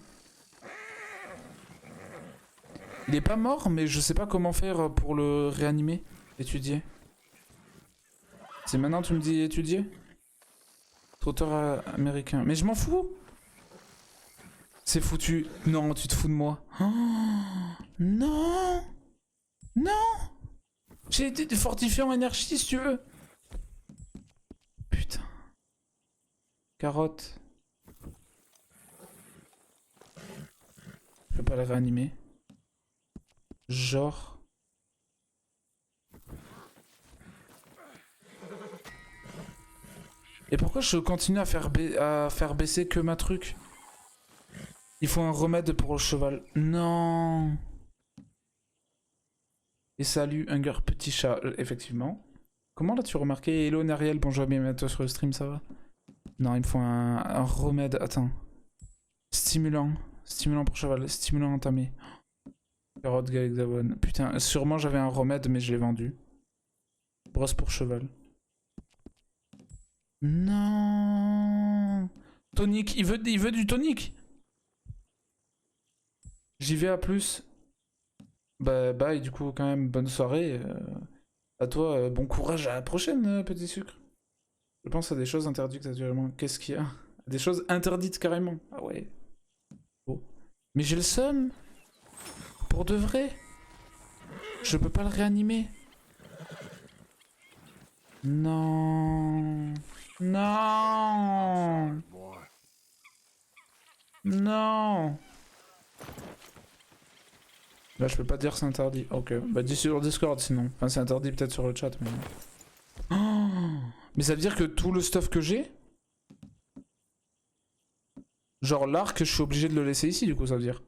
Il est pas mort, mais je sais pas comment faire pour le réanimer. Étudier. C'est maintenant que tu me dis étudier? Trotteur américain. Mais je m'en fous! C'est foutu. Non, tu te fous de moi. Oh, non! Non! J'ai été fortifié en énergie si tu veux. Putain. Carotte. Je peux pas le réanimer. Genre. Et pourquoi je continue à faire baisser que ma truc? Il faut un remède pour le cheval. Non. Et salut, Hunger, petit chat, effectivement. Comment l'as-tu remarqué? Hello, Nariel, bonjour, bienvenue à toi sur le stream, ça va? Non, il me faut un remède, attends. Stimulant pour cheval, stimulant entamé. Carotte, Galexabone. Putain, sûrement j'avais un remède, mais je l'ai vendu. Brosse pour cheval. Non. Tonique, il veut du tonique. J'y vais à plus. Bah bye, du coup quand même bonne soirée. À toi, bon courage, à la prochaine, petit sucre. Je pense à des choses interdites actuellement. Qu'est-ce qu'il y a? Des choses interdites carrément. Ah ouais. Oh. Mais j'ai le seum. Pour de vrai. Je peux pas le réanimer. Non. Non. Non. Là je peux pas dire c'est interdit. Ok. Bah dis sur Discord sinon. Enfin c'est interdit peut-être sur le chat mais... Oh. Mais ça veut dire que tout le stuff que j'ai... Genre l'arc je suis obligé de le laisser ici du coup ça veut dire.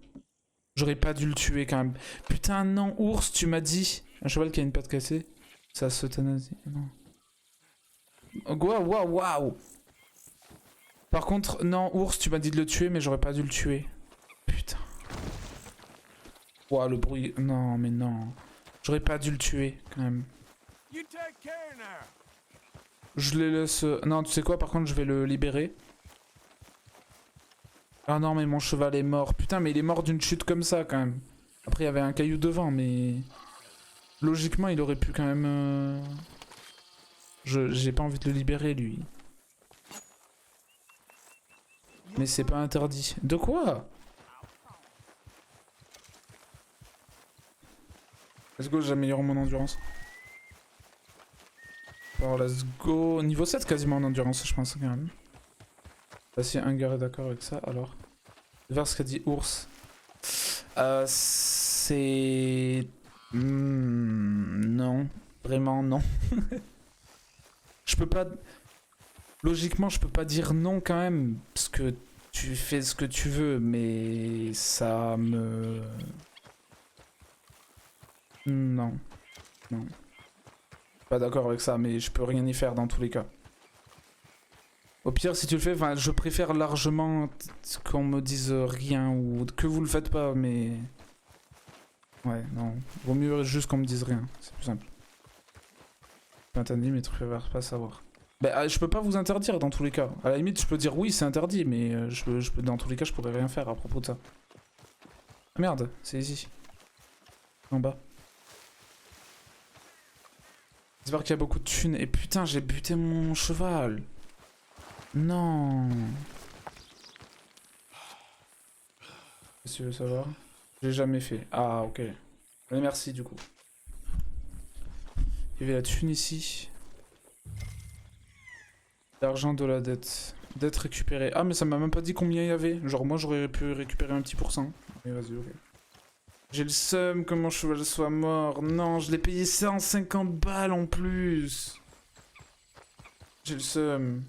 J'aurais pas dû le tuer quand même. Putain non ours tu m'as dit. Un cheval qui a une patte cassée. Ça s'euthanasie. Non. Waouh. Par contre, non, ours, tu m'as dit de le tuer, mais j'aurais pas dû le tuer. Putain. Waouh, le bruit. Non, mais non. J'aurais pas dû le tuer, quand même. Je les laisse... Non, tu sais quoi, par contre, je vais le libérer. Ah non, mais mon cheval est mort. Putain, mais il est mort d'une chute comme ça, quand même. Après, il y avait un caillou devant, mais... Logiquement, il aurait pu quand même... J'ai pas envie de le libérer, lui. Mais c'est pas interdit. De quoi? Let's go, j'améliore mon endurance. Alors, let's go. Niveau 7 quasiment en endurance, je pense, quand même. Bah, si Hunger est d'accord avec ça, alors. Vers ce qu'a dit ours. C'est... non. Vraiment, non. Je peux pas... Logiquement, je peux pas dire non quand même, parce que tu fais ce que tu veux, mais ça me... Non. Non. Pas d'accord avec ça, mais je peux rien y faire dans tous les cas. Au pire, si tu le fais, enfin, je préfère largement qu'on me dise rien ou que vous le faites pas, mais... Ouais, non. Vaut mieux juste qu'on me dise rien, c'est plus simple. Interdit, mais tu préfères pas savoir. Bah, je peux pas vous interdire dans tous les cas. À la limite, je peux dire oui, c'est interdit, mais dans tous les cas, je pourrais rien faire à propos de ça. Ah, merde, c'est ici. En bas. J'espère qu'il y a beaucoup de thunes. Et putain, j'ai buté mon cheval. Non. Qu'est-ce que tu veux savoir? J'ai jamais fait. Ah, ok. Allez, merci du coup. Il y avait la thune ici. L'argent de la dette. Dette récupérée. Ah, mais ça m'a même pas dit combien il y avait. Genre, moi, j'aurais pu récupérer un petit pourcent. Mais vas-y, ok. J'ai le seum que mon cheval soit mort. Non, je l'ai payé 150 balles en plus. J'ai le seum.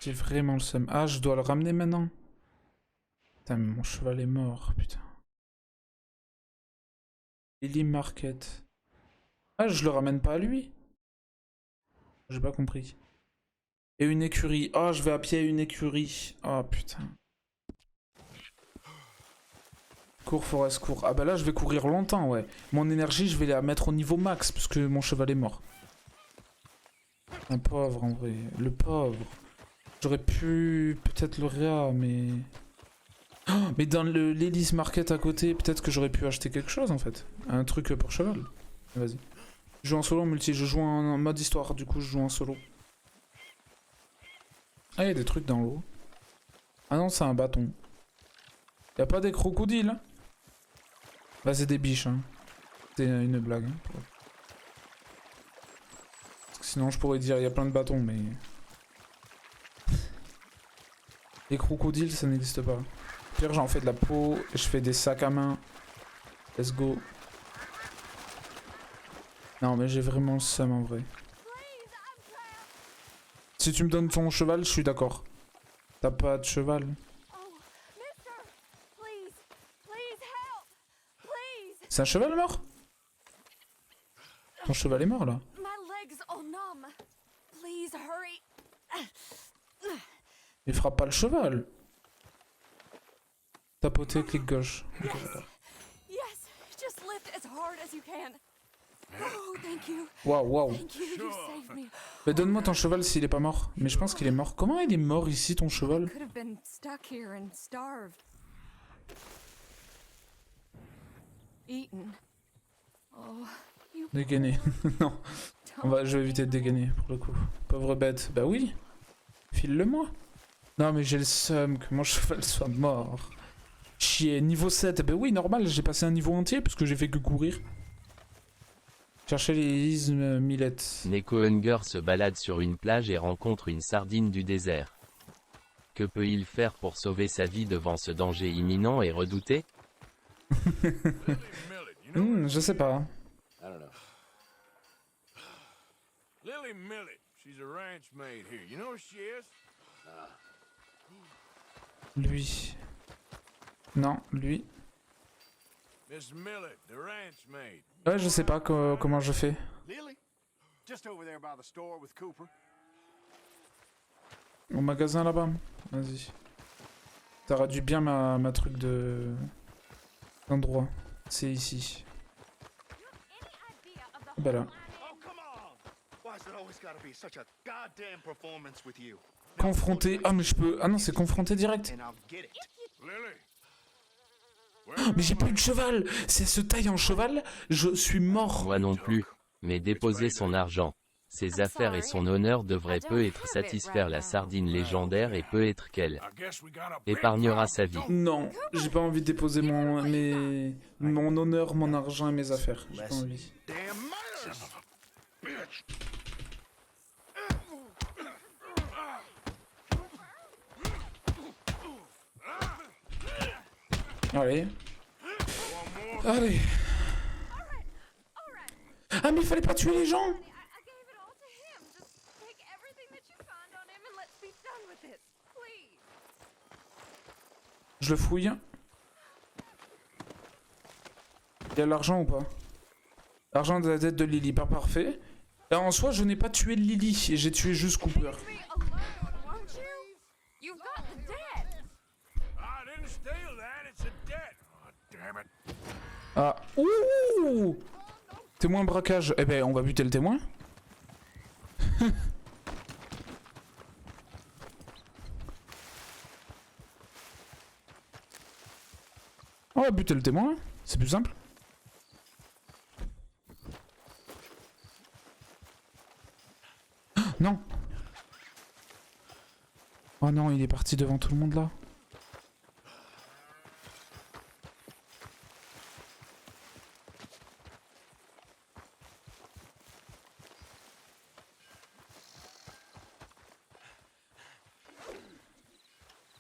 J'ai vraiment le seum. Ah, je dois le ramener maintenant. Putain, mais mon cheval est mort, putain. Lily Market. Ah, je le ramène pas à lui. J'ai pas compris. Et une écurie. Oh, je vais à pied à une écurie. Oh, putain. Cours, Forest, cours. Ah bah là, je vais courir longtemps, ouais. Mon énergie, je vais la mettre au niveau max, parce que mon cheval est mort. Un pauvre, en vrai. Le pauvre. J'aurais pu peut-être le réa, mais... Oh, mais dans le l'Ellis Market à côté, peut-être que j'aurais pu acheter quelque chose, en fait. Un truc pour cheval. Vas-y. Je joue en solo en multi. Je joue en mode histoire, du coup, je joue en solo. Ah, il y a des trucs dans l'eau. Ah non, c'est un bâton. Y'a pas des crocodiles, hein? Bah, c'est des biches, hein. C'est une blague. Hein. Parce que sinon, je pourrais dire il y a plein de bâtons, mais... Les crocodiles, ça n'existe pas. Pire, j'en fais de la peau et je fais des sacs à main. Let's go. Non, mais j'ai vraiment le seum en vrai. Si tu me donnes ton cheval, je suis d'accord. T'as pas de cheval? C'est un cheval mort? Ton cheval est mort là. Il frappe pas le cheval. Tapoter, clic gauche. Okay, waouh, waouh. Mais donne-moi ton cheval s'il est pas mort. Mais je pense qu'il est mort. Comment il est mort ici, ton cheval? Dégainer. Non. Je vais éviter de dégainer pour le coup. Pauvre bête. Bah oui. File-le-moi. Non mais j'ai le seum que mon cheval soit mort. Chier. Niveau 7. Bah oui, normal. J'ai passé un niveau entier parce que j'ai fait que courir. Chercher les millettes. Neko Hunger se balade sur une plage et rencontre une sardine du désert. Que peut-il faire pour sauver sa vie devant ce danger imminent et redouté? Je sais pas. Lily Millet, she's a ranch maid here. You know who she is? Lui. Non, lui. Miss Millet, the ranch maid. Ouais, je sais pas comment je fais. Lily? Just over there by the store with Cooper. Au magasin là-bas. Vas-y. T'as réduit bien ma truc de... d'endroit. C'est ici. Bah là. Confronter. Ah mais je peux... Ah non, c'est confronter direct. Mais j'ai plus de cheval. Si elle se taille en cheval, je suis mort. Moi non plus. Mais déposer son argent, ses affaires et son honneur devraient peut-être satisfaire la sardine légendaire et peut-être qu'elle épargnera sa vie. Non, j'ai pas envie de déposer mon honneur, mon argent et mes affaires. J'ai pas envie. Allez. Allez. Ah mais il fallait pas tuer les gens. Je le fouille. Il y a l'argent ou pas? L'argent de la dette de Lily, pas parfait. Là en soi je n'ai pas tué Lily, et j'ai tué juste Cooper. Ah, ouh! Témoin braquage. Eh ben, on va buter le témoin. On va buter le témoin. C'est plus simple. Oh non, il est parti devant tout le monde là.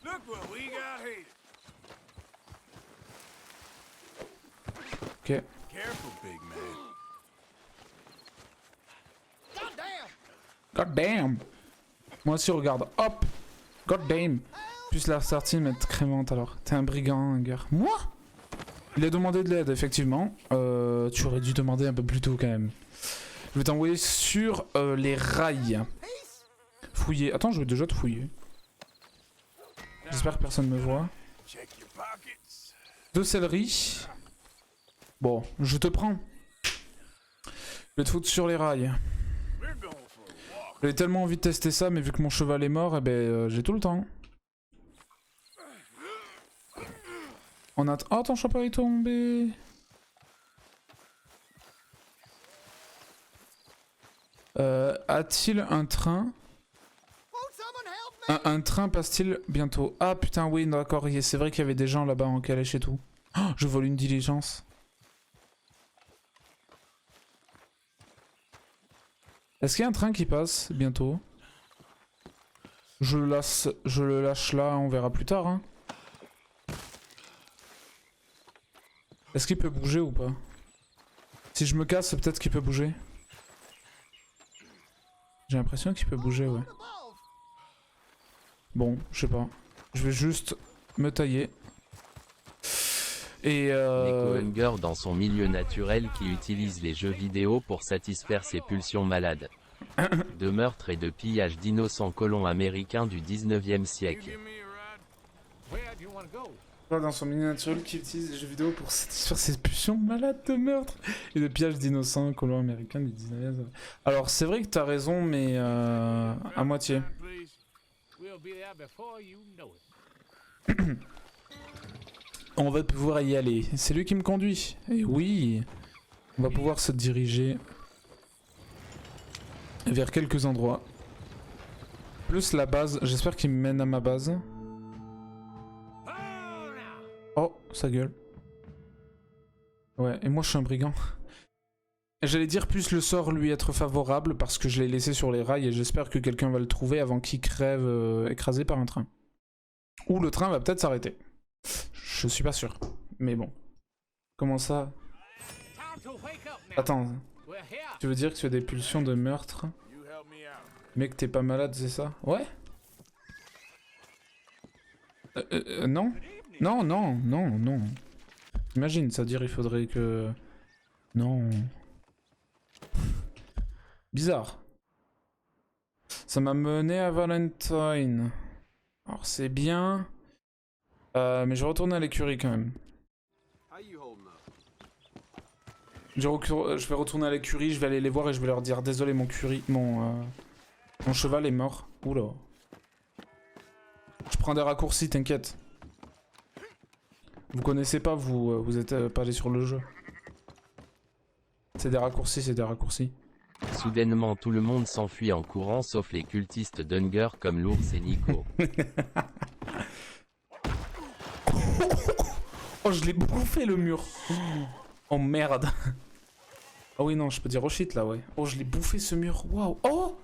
Look what we got here. Ok. Careful, big man. God damn. Moi aussi regarde. Hop. God damn. Plus la tartine être crémante alors. T'es un brigand, un gars. Moi? Il a demandé de l'aide, effectivement. Tu aurais dû demander un peu plus tôt quand même. Je vais t'envoyer sur les rails. Fouiller. Attends, je vais déjà te fouiller. J'espère que personne me voit. 2 céleris. Bon, je te prends. Je vais te foutre sur les rails. J'avais tellement envie de tester ça, mais vu que mon cheval est mort, eh ben, j'ai tout le temps. On a... Oh, ton chapeau est tombé. A-t-il un train? Un train passe-t-il bientôt? Ah putain, oui, d'accord, c'est vrai qu'il y avait des gens là-bas en calèche et tout. Oh, je vole une diligence. Est-ce qu'il y a un train qui passe bientôt? Je le lâche là, on verra plus tard. Hein. Est-ce qu'il peut bouger ou pas? Si je me casse, peut-être qu'il peut bouger. J'ai l'impression qu'il peut bouger, ouais. Bon, je sais pas. Je vais juste me tailler. Et Neko Hunger dans son milieu naturel qui utilise les jeux vidéo pour satisfaire ses pulsions malades. De meurtre et de pillage d'innocents colons américains du 19e siècle. Dans son milieu naturel qui utilise les jeux vidéo pour satisfaire ses pulsions malades de meurtre et de pillage d'innocents colons américains du 19e. Alors c'est vrai que t'as raison, mais à moitié. On va pouvoir y aller. C'est lui qui me conduit. Et oui, on va pouvoir se diriger vers quelques endroits. Plus la base. J'espère qu'il me mène à ma base. Oh, sa gueule. Ouais, et moi je suis un brigand. J'allais dire plus le sort lui être favorable parce que je l'ai laissé sur les rails et j'espère que quelqu'un va le trouver avant qu'il crève écrasé par un train. Ou le train va peut-être s'arrêter. Je suis pas sûr. Mais bon. Comment ça? Attends. Tu veux dire que tu as des pulsions de meurtre? Mec, t'es pas malade, c'est ça? Ouais? Non? Non, non, non, non. Imagine, ça veut dire il faudrait que... Non. Bizarre. Ça m'a mené à Valentine. Alors c'est bien. Mais je vais retourner à l'écurie quand même. Je vais retourner à l'écurie, je vais aller les voir et je vais leur dire désolé mon cheval est mort. Oula. Je prends des raccourcis, t'inquiète. Vous connaissez pas, vous êtes pas allé sur le jeu. C'est des raccourcis, c'est des raccourcis. Soudainement tout le monde s'enfuit en courant sauf les cultistes d'Hunger comme l'ours et Nico. Oh, je l'ai bouffé le mur. Oh merde. Ah oui non, je peux dire oh shit là, ouais. Oh, je l'ai bouffé ce mur. Waouh. Oh,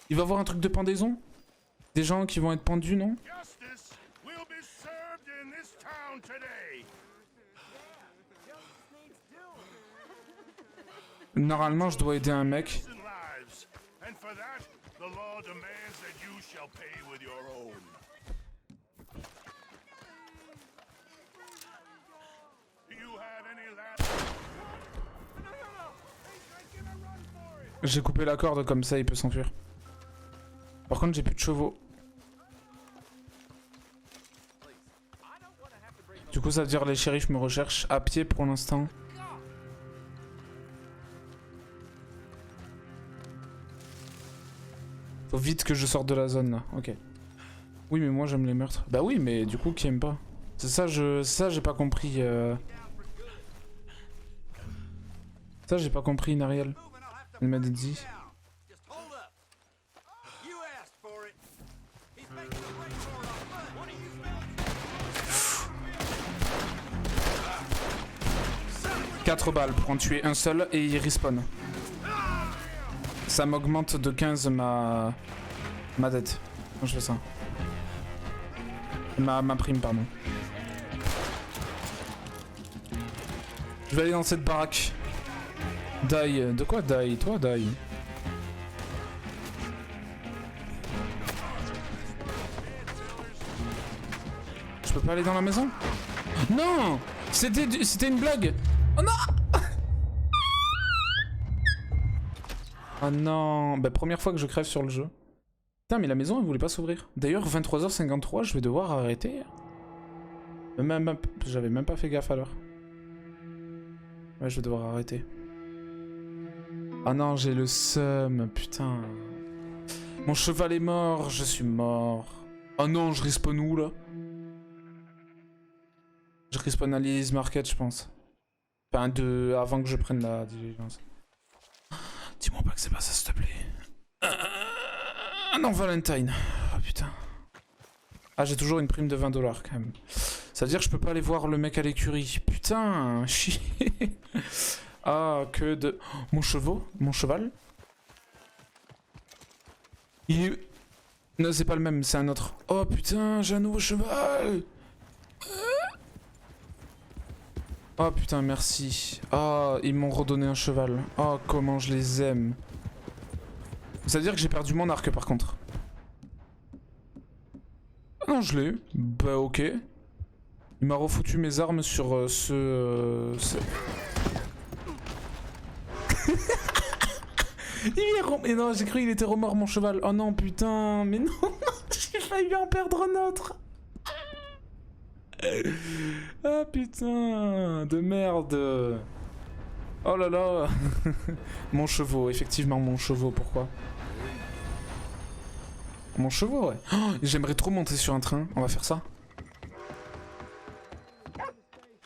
il va y avoir un truc de pendaison. Des gens qui vont être pendus, non? Normalement, je dois aider un mec. J'ai coupé la corde comme ça, il peut s'enfuir. Par contre, j'ai plus de chevaux. Du coup, ça veut dire les shérifs me recherchent à pied pour l'instant. Faut vite que je sorte de la zone là, ok. Oui mais moi j'aime les meurtres. Bah oui mais du coup qui aime pas? C'est ça, j'ai pas compris. Ça j'ai pas compris Nariel. Elle m'a dit. 4 balles pour en tuer un seul et il respawn. Ça m'augmente de 15 ma dette quand je fais ça. Ma prime, pardon. Je vais aller dans cette baraque. Die. De quoi die? Toi, die. Je peux pas aller dans la maison? Non! C'était une blague! Oh non! Oh non! Bah, première fois que je crève sur le jeu. Putain, mais la maison, elle voulait pas s'ouvrir. D'ailleurs, 23h53, je vais devoir arrêter. J'avais même pas fait gaffe à l'heure. Ouais, je vais devoir arrêter. Ah non, j'ai le seum, putain. Mon cheval est mort, je suis mort. Oh non, je respawn où, là? Je respawn à Lily's Market, je pense. Enfin, avant que je prenne la diligence. Dis-moi pas que c'est pas ça, s'il te plaît. Ah non, Valentine. Oh putain. Ah, j'ai toujours une prime de 20$ quand même. Ça veut dire que je peux pas aller voir le mec à l'écurie. Putain, chier. Ah, que de... Mon cheval. Il est... Non, c'est pas le même, c'est un autre. Oh putain, j'ai un nouveau cheval. Oh putain, merci. Ah, ils m'ont redonné un cheval. Oh, comment je les aime. Ça veut dire que j'ai perdu mon arc par contre. Ah non, je l'ai eu. Bah ok. Il m'a refoutu mes armes sur ce... Il est mais non, j'ai cru qu'il était remords mon cheval. Oh non, putain, mais non, j'ai failli en perdre un autre. Ah putain, de merde. Oh là là. Mon chevaux, effectivement mon chevaux, pourquoi? Mon chevaux, ouais. Oh, j'aimerais trop monter sur un train, on va faire ça.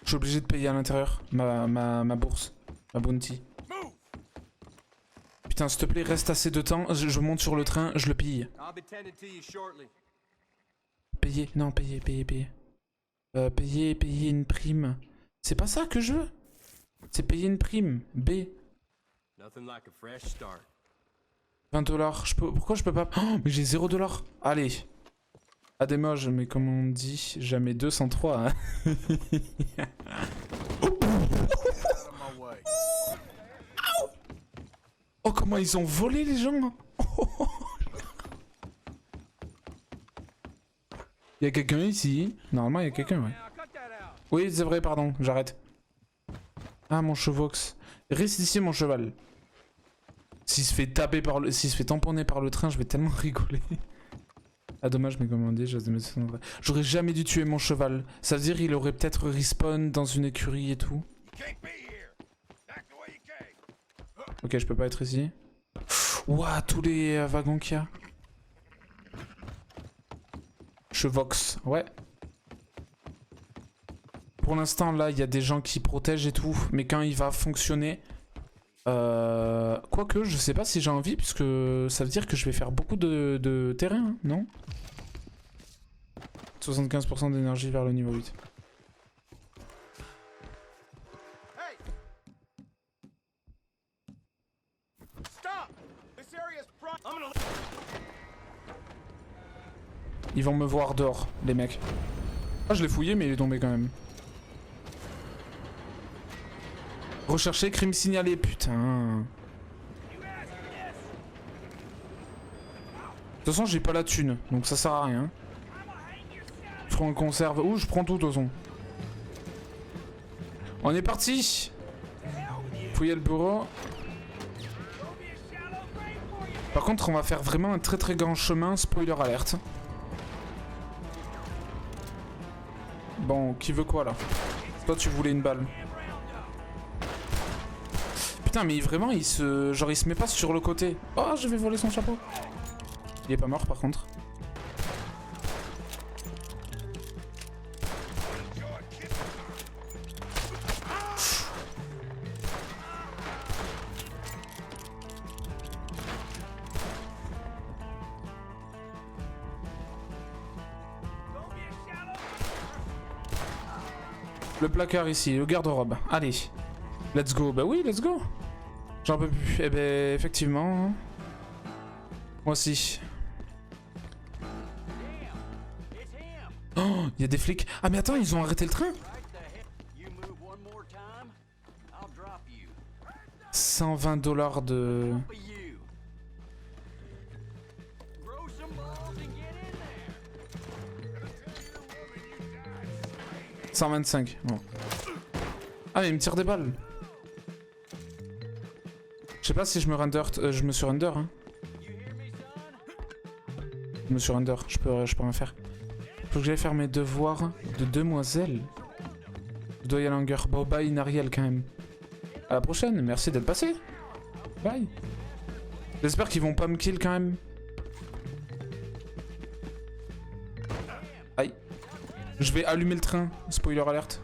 Je suis obligé de payer à l'intérieur ma bourse, ma bounty. Putain, s'il te plaît, reste assez de temps, je monte sur le train, je le pille. Payer, non, payer. Payer une prime. C'est pas ça que je veux. C'est payer une prime. B. 20$. Pourquoi je peux pas... Oh, mais j'ai 0$. Allez. À des moches, mais comme on dit, jamais 2 sans 3. Hein. Oh, comment ils ont volé les gens. Y'a quelqu'un ici? Normalement, y'a quelqu'un, ouais. Oui, c'est vrai, pardon, j'arrête. Ah, mon chevox. Reste ici, mon cheval. S'il se fait taper par le... S'il se fait tamponner par le train, je vais tellement rigoler. Ah, dommage, mais comme on dit, j'aurais jamais dû tuer mon cheval. Ça veut dire qu'il aurait peut-être respawn dans une écurie et tout. Ok, je peux pas être ici. Ouah, tous les wagons qu'il y a. Chevox, ouais. Pour l'instant, là, il y a des gens qui protègent et tout. Mais quand il va fonctionner... Quoique, je sais pas si j'ai envie, puisque ça veut dire que je vais faire beaucoup de terrain, hein, non? 75% d'énergie vers le niveau 8. Ils vont me voir dehors, les mecs. Ah, je l'ai fouillé, mais il est tombé quand même. Rechercher, crime signalé, putain. De toute façon, j'ai pas la thune, donc ça sert à rien. Je prends une conserve. Ouh, je prends tout, de toute façon. On est parti. Fouiller le bureau. Par contre, on va faire vraiment un très très grand chemin, spoiler alerte. Bon, qui veut quoi là? Toi, tu voulais une balle. Putain, mais vraiment, il se... Genre, il se met pas sur le côté. Oh, je vais voler son chapeau. Il est pas mort, par contre. Le placard ici, le garde-robe. Allez. Let's go. Bah oui, let's go. J'en peux plus. Eh ben, effectivement. Moi aussi. Oh, il y a des flics. Ah mais attends, ils ont arrêté le train. 120 $ de... 125. Bon. Ah mais il me tire des balles. Je sais pas si je me render, je me suis render hein. Je me suis render, je peux rien faire. Faut que j'aille faire mes devoirs de demoiselle. Je dois y aller en guerre. Bon bye Nariel quand même. À la prochaine, merci d'être passé. Bye. J'espère qu'ils vont pas me kill quand même. Aïe. Je vais allumer le train. Spoiler alerte.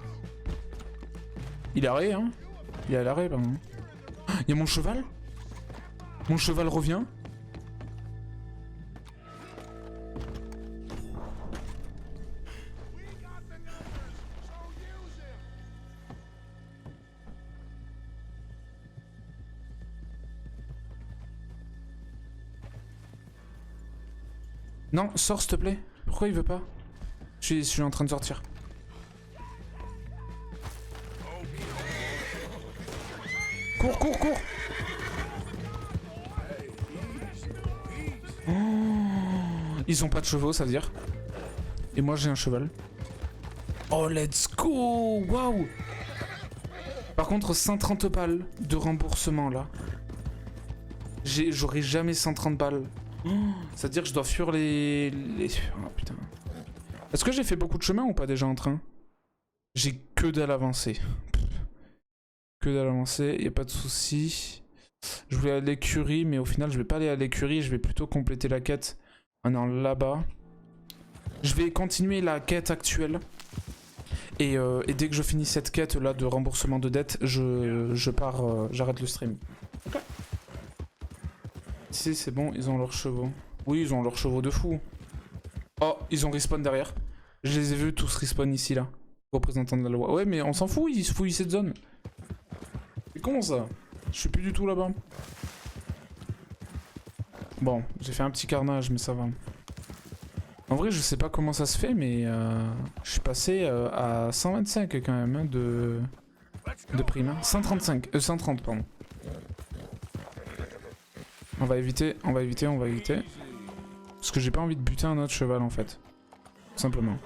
Il est arrêté hein. Il est à l'arrêt pardon. Il y a mon cheval. Mon cheval revient. Non, sors s'il te plaît. Pourquoi il veut pas? Je suis en train de sortir. Cours, cours, cours. Oh, ils ont pas de chevaux, ça veut dire. Et moi j'ai un cheval. Oh, let's go. Waouh. Par contre, 130 balles de remboursement là. J'aurai jamais 130 balles. Oh, c'est-à-dire que je dois fuir les... Oh putain. Est-ce que j'ai fait beaucoup de chemin ou pas déjà en train? J'ai que dalle avancée. Que dalle avancée, y a pas de souci. Je voulais aller à l'écurie, mais au final je vais pas aller à l'écurie, je vais plutôt compléter la quête en allant là-bas. Je vais continuer la quête actuelle. Et dès que je finis cette quête là de remboursement de dette, je pars, j'arrête le stream. Ok. Si c'est bon, ils ont leurs chevaux. Oui, ils ont leurs chevaux de fou. Oh, ils ont respawn derrière. Je les ai vus tous respawn ici là. Représentants de la loi. Ouais, mais on s'en fout, ils se fouillent cette zone. C'est con ça. Je suis plus du tout là-bas. Bon, j'ai fait un petit carnage, mais ça va. En vrai, je sais pas comment ça se fait, mais je suis passé à 125 quand même hein, de prime. Hein. 135, 130 pardon. On va éviter, on va éviter, on va éviter. Parce que j'ai pas envie de buter un autre cheval en fait. Tout simplement.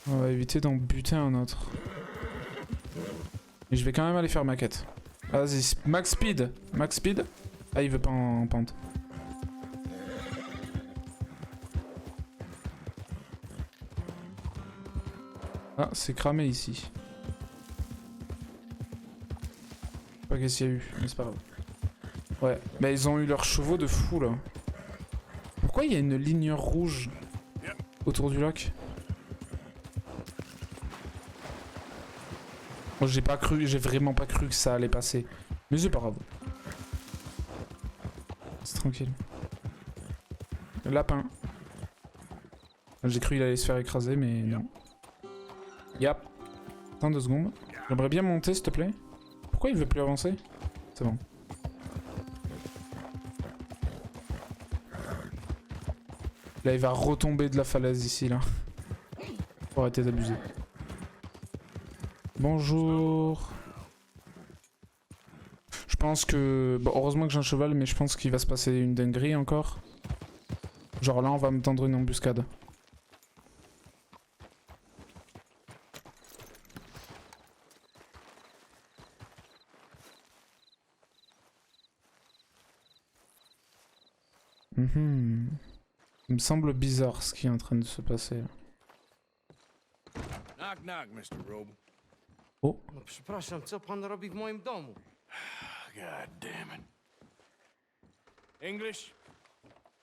On va éviter d'en buter un autre. Et je vais quand même aller faire ma quête. Vas-y, max speed. Max speed. Ah, il veut pas en pente. Ah, c'est cramé ici. Je sais pas qu'est-ce qu'il y a eu, mais c'est pas grave. Ouais, bah ils ont eu leurs chevaux de fou là. Pourquoi il y a une ligne rouge autour du lac? Moi j'ai pas cru, j'ai vraiment pas cru que ça allait passer. Mais c'est pas grave. C'est tranquille. Le lapin. J'ai cru qu'il allait se faire écraser mais non. Yep. Attends 2 secondes. J'aimerais bien monter s'il te plaît. Pourquoi il veut plus avancer? C'est bon. Là il va retomber de la falaise ici là. Faut arrêter d'abuser. Bonjour. Je pense que... Bon, heureusement que j'ai un cheval, mais je pense qu'il va se passer une dinguerie encore. Genre là, on va me tendre une embuscade. Il me semble bizarre ce qui est en train de se passer. Knock, knock, Mr. Roble. Oh. No przepraszam, co pan robi w moim domu? God damn it. English?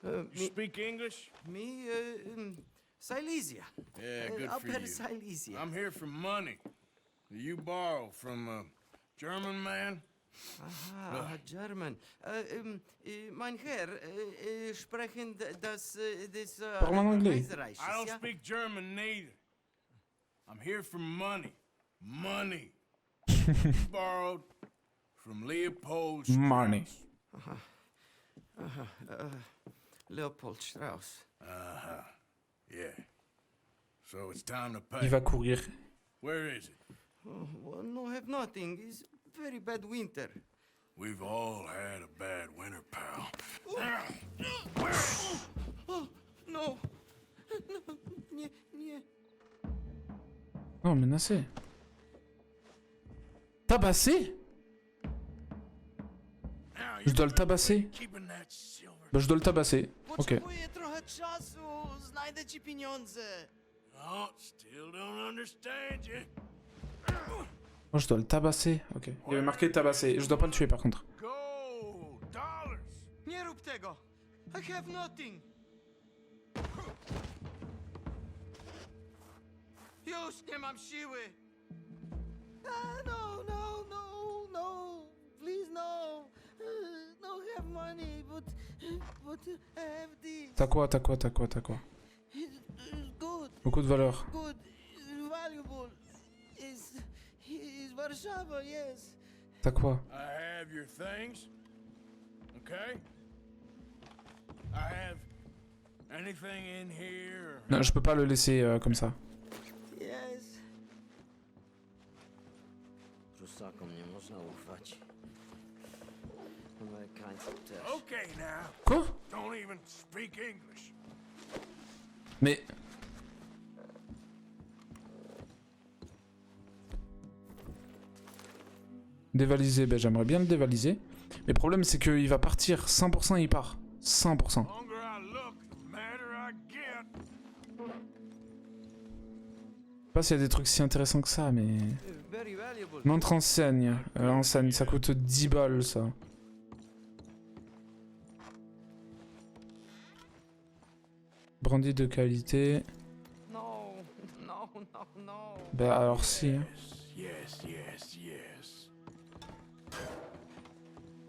You speak English? Mi, Silesia. Yeah, good for Upper you. Silesia. I'm here for money. You borrow from a German man? Aha, German. Mein Herr, sprechen das Parle en anglais. I don't speak German neither. I'm here for money. Money. Borrowed from Leopold Strauss. Money. Leopold Strauss. Uh-huh. Yeah. So it's time to Il pay. va courir. Where is it? Oh, well, no, have nothing. It's very bad winter. We've all had a bad winter, pal. Oh, no. No, nie, nie. Oh, menacé. Tabassé? Je dois le tabasser? Keeping that silver. Bah, je dois le tabasser. Ok. Potrzebuję trochę czasu. Znajdę ci pieniądze. Oh, still don't understand you. Oh, je dois le tabasser. Ok. Il y avait marqué tabasser. Je dois pas le tuer par contre. Gold, dollars. Nie rób tego. I have nothing. Już nie mam siły. No, no, no, no. Please, no. No have money, but I have this. T'as quoi, t'as quoi, t'as quoi, t'as quoi? It's good, Beaucoup de valeur. good, it's valuable. It's Warszawa, yes. T'as quoi? I have your things. Okay? I have anything in here. Non, je peux pas le laisser comme ça. Yes. Prusakom nie można ufać. Amerykańcom też. Okay now. Quoi? Don't even speak English. Mais... Dévaliser, ben j'aimerais bien le dévaliser. Mais le problème c'est qu'il va partir, 100% il part. 100%. The longer I look, the madder I get. Je sais pas s'il y a des trucs si intéressants que ça, mais... Very valuable. Montre enseigne. Enseigne, ça coûte 10 balles ça. Brandy de qualité. No, no, no, no. Bah alors si. Hein. Yes, yes, yes.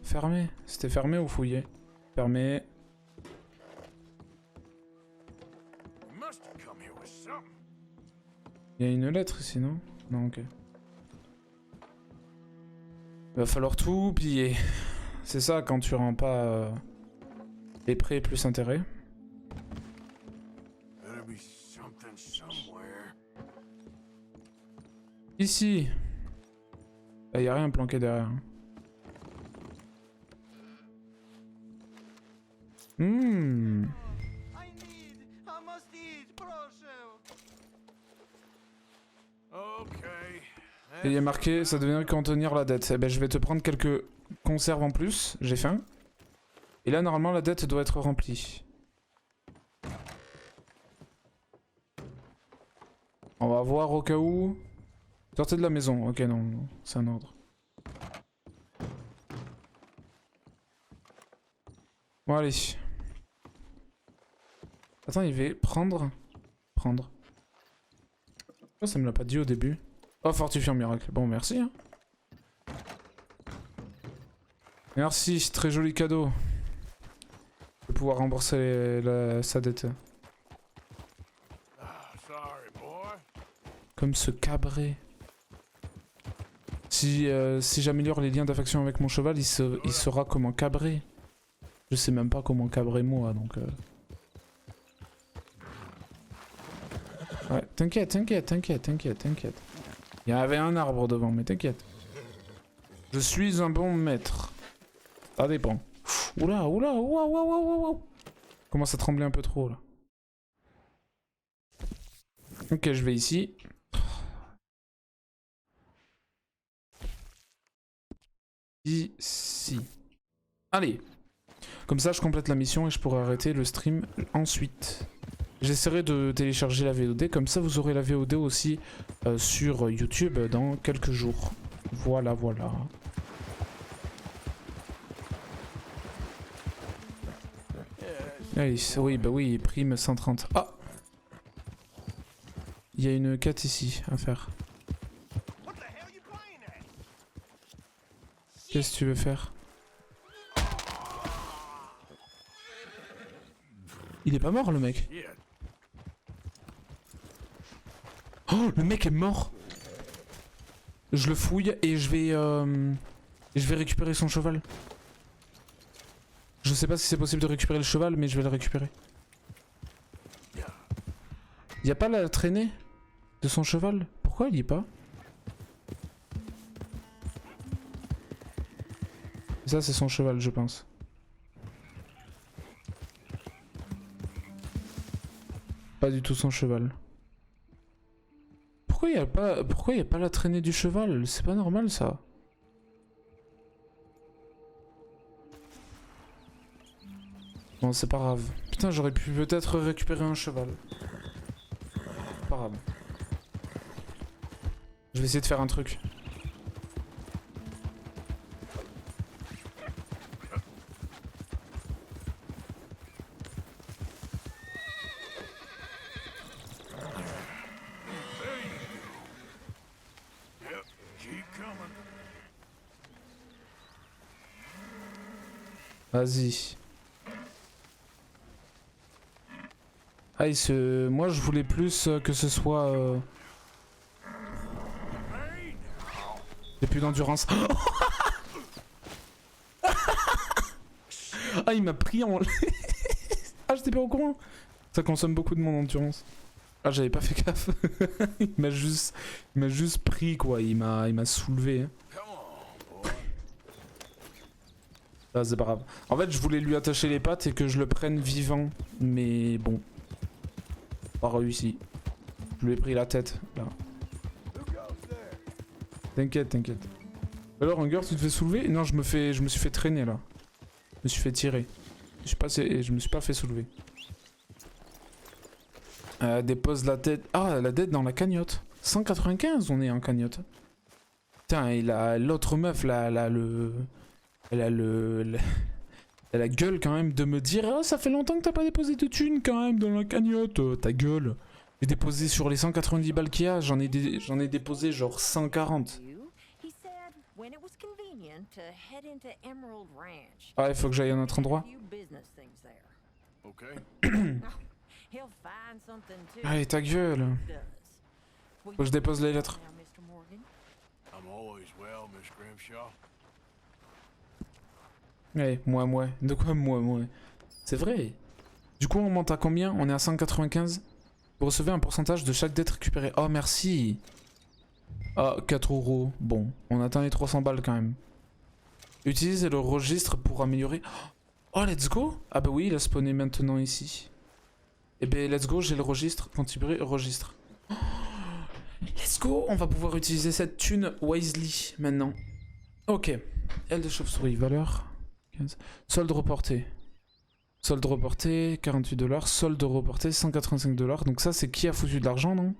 Fermé. C'était fermé ou fouillé? Fermé. You must have come here with something. Il y a une lettre ici, non? Non, ok. Va falloir tout piller. C'est ça quand tu rends pas les prêts plus intérêts. Better be something somewhere. Ici. Bah, y a rien planqué derrière. Hmm. I must eat, proszę. Okay. Et il y a marqué, ça devient contenir la dette. Eh ben, je vais te prendre quelques conserves en plus, j'ai faim. Et là, normalement, la dette doit être remplie. On va voir au cas où. Sortez de la maison. Ok, non, c'est un ordre. Bon, allez. Attends, il va prendre. Prendre. Oh, ça me l'a pas dit au début. Oh, fortifiant miracle. Bon, merci. Hein. Merci, très joli cadeau. Je vais pouvoir rembourser sa dette. Ah, sorry, boy. Comme ce cabré. Si j'améliore les liens d'affection avec mon cheval, il saura comment cabrer. Je sais même pas comment cabrer moi, donc... Ouais, t'inquiète. Il y avait un arbre devant, mais t'inquiète. Je suis un bon maître. Ça dépend. Oula, waouh. Commence à trembler un peu trop, là. Ok, je vais ici. Ici. Allez. Comme ça, je complète la mission et je pourrai arrêter le stream ensuite. J'essaierai de télécharger la VOD, comme ça vous aurez la VOD aussi sur YouTube dans quelques jours. Voilà. Allez, oui, prime 130. Ah! Il y a une quête ici à faire. Qu'est-ce que tu veux faire? Il est pas mort le mec. Yeah. Oh, Oh, le mec est mort. Je le fouille et je vais récupérer son cheval. Je sais pas si c'est possible de récupérer le cheval, mais je vais le récupérer. Y a pas la traînée de son cheval? Pourquoi il y est pas? Ça c'est son cheval, je pense. Pas du tout son cheval. Pourquoi y a pas la traînée du cheval? C'est pas normal ça. Bon, c'est pas grave. Putain, j'aurais pu peut-être récupérer un cheval. Pas grave. Je vais essayer de faire un truc. Vas-y. Ah, moi je voulais plus que ce soit... J'ai plus d'endurance. Ah, il m'a pris en... Ah, j'étais pas au courant. Ça consomme beaucoup de mon endurance. Ah, j'avais pas fait gaffe. il m'a juste pris quoi, il m'a soulevé. Hein. Ah, c'est pas grave. En fait, je voulais lui attacher les pattes et que je le prenne vivant, mais bon. Pas réussi. Je lui ai pris la tête, là. T'inquiète, t'inquiète. Alors, Hunger, tu te fais soulever? Non, je me suis fait traîner, là. Je me suis fait tirer. Je me suis pas fait soulever. Dépose la tête... Ah, la tête dans la cagnotte. 195, on est en cagnotte. Putain, et l'autre meuf, là, elle a la gueule quand même de me dire « Ah, ça fait longtemps que t'as pas déposé de thunes quand même dans la cagnotte, ta gueule !» J'ai déposé sur les 190 balles qu'il y a, j'en ai déposé genre 140. Ah, il faut que j'aille à un autre endroit. Allez, ta gueule. Faut que je dépose les lettres. Ouais, moi. De quoi moi? C'est vrai. Du coup, on monte à combien? On est à 195. Vous recevez un pourcentage de chaque dette récupérée. Oh, merci. Ah, 4 €. Bon, on atteint les 300 balles quand même. Utilisez le registre pour améliorer... Oh, let's go. Ah bah oui, il a spawné maintenant ici. Eh ben, let's go, j'ai le registre. Configurer registre. Oh, let's go. On va pouvoir utiliser cette thune wisely maintenant. Ok. Aile de chauve-souris, valeur... 15. Solde reporté. Solde reporté, 48 $. Solde reporté, 185 $. Donc ça, c'est qui a foutu de l'argent, non?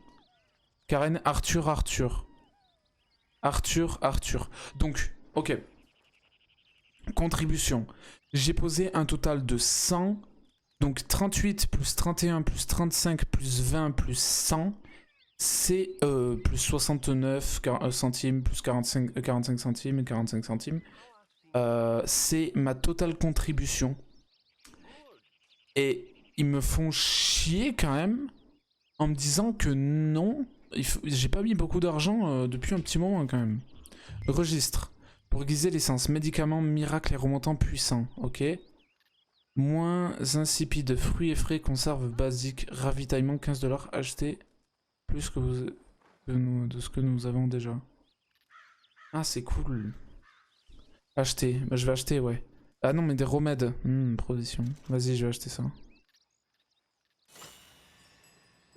Karen, Arthur. Donc, ok. Contribution. J'ai posé un total de 100. Donc 38 plus 31 plus 35 plus 20 plus 100. C'est plus 69 centimes plus 45 centimes et 45 centimes. C'est ma totale contribution. Et ils me font chier quand même en me disant que non, j'ai pas mis beaucoup d'argent depuis un petit moment quand même. Registre. Pour aiguiser l'essence. Médicaments, miracles et remontants puissants. Ok. Moins insipide. Fruits et frais, conserve basique. Ravitaillement, 15 $. Acheter plus de ce que nous avons déjà. Ah, c'est cool. Acheter. Bah, je vais acheter, ouais. Ah non, mais des remèdes. Provision. Vas-y, je vais acheter ça.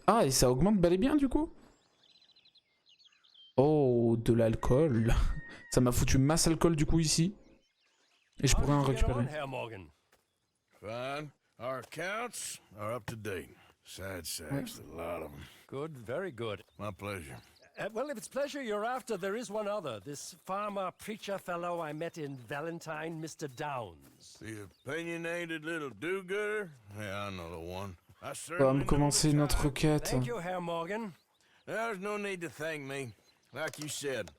Ah, et ça augmente bel et bien, du coup? Oh, de l'alcool. Ça m'a foutu masse alcool, du coup, ici. Et je pourrais en récupérer. Fine. Our accounts are up to date. Sad sacks, a lot of them. Good, very good. My pleasure. Well, if it's pleasure you're after, there is one other. This farmer preacher fellow I met in Valentine, Mr. Downs. The opinionated little do-gooder? Yeah, I know the one. On va me commencer notre requête. Thank you, Herr Morgan. There's no need to thank me. Like you said,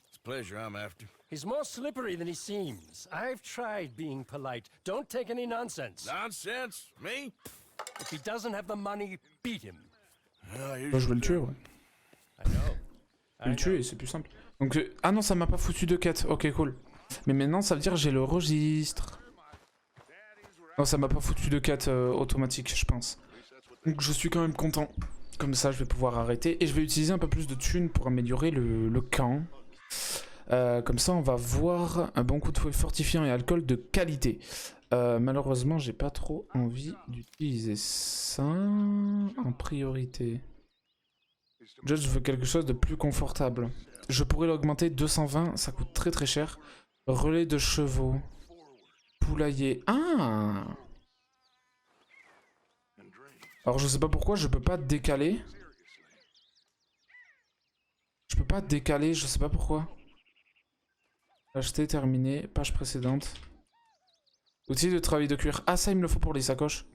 it's pleasure I'm after. He's more slippery than he seems. I've tried being polite. Don't take any nonsense. Nonsense? Me? If he doesn't have the money, beat him. Well, Bah, je vais le tuer, ouais. Je vais le tuer, c'est plus simple. Donc, ah non, ça m'a pas foutu de quête. Ok, cool. Mais maintenant, ça veut dire que j'ai le registre. Non, ça m'a pas foutu de quête automatique, je pense. Donc, je suis quand même content. Comme ça, je vais pouvoir arrêter. Et je vais utiliser un peu plus de thunes pour améliorer le camp. Comme ça, on va voir un bon coup de fouet fortifiant et alcool de qualité. Malheureusement, j'ai pas trop envie d'utiliser ça en priorité. Déjà, je veux quelque chose de plus confortable. Je pourrais l'augmenter 220, ça coûte très très cher. Relais de chevaux. Poulailler. Ah! Alors je sais pas pourquoi, je peux pas décaler. Je peux pas décaler, je sais pas pourquoi. Acheter, terminé, page précédente. Outil de travail de cuir. Ah ça il me le faut pour les sacoches.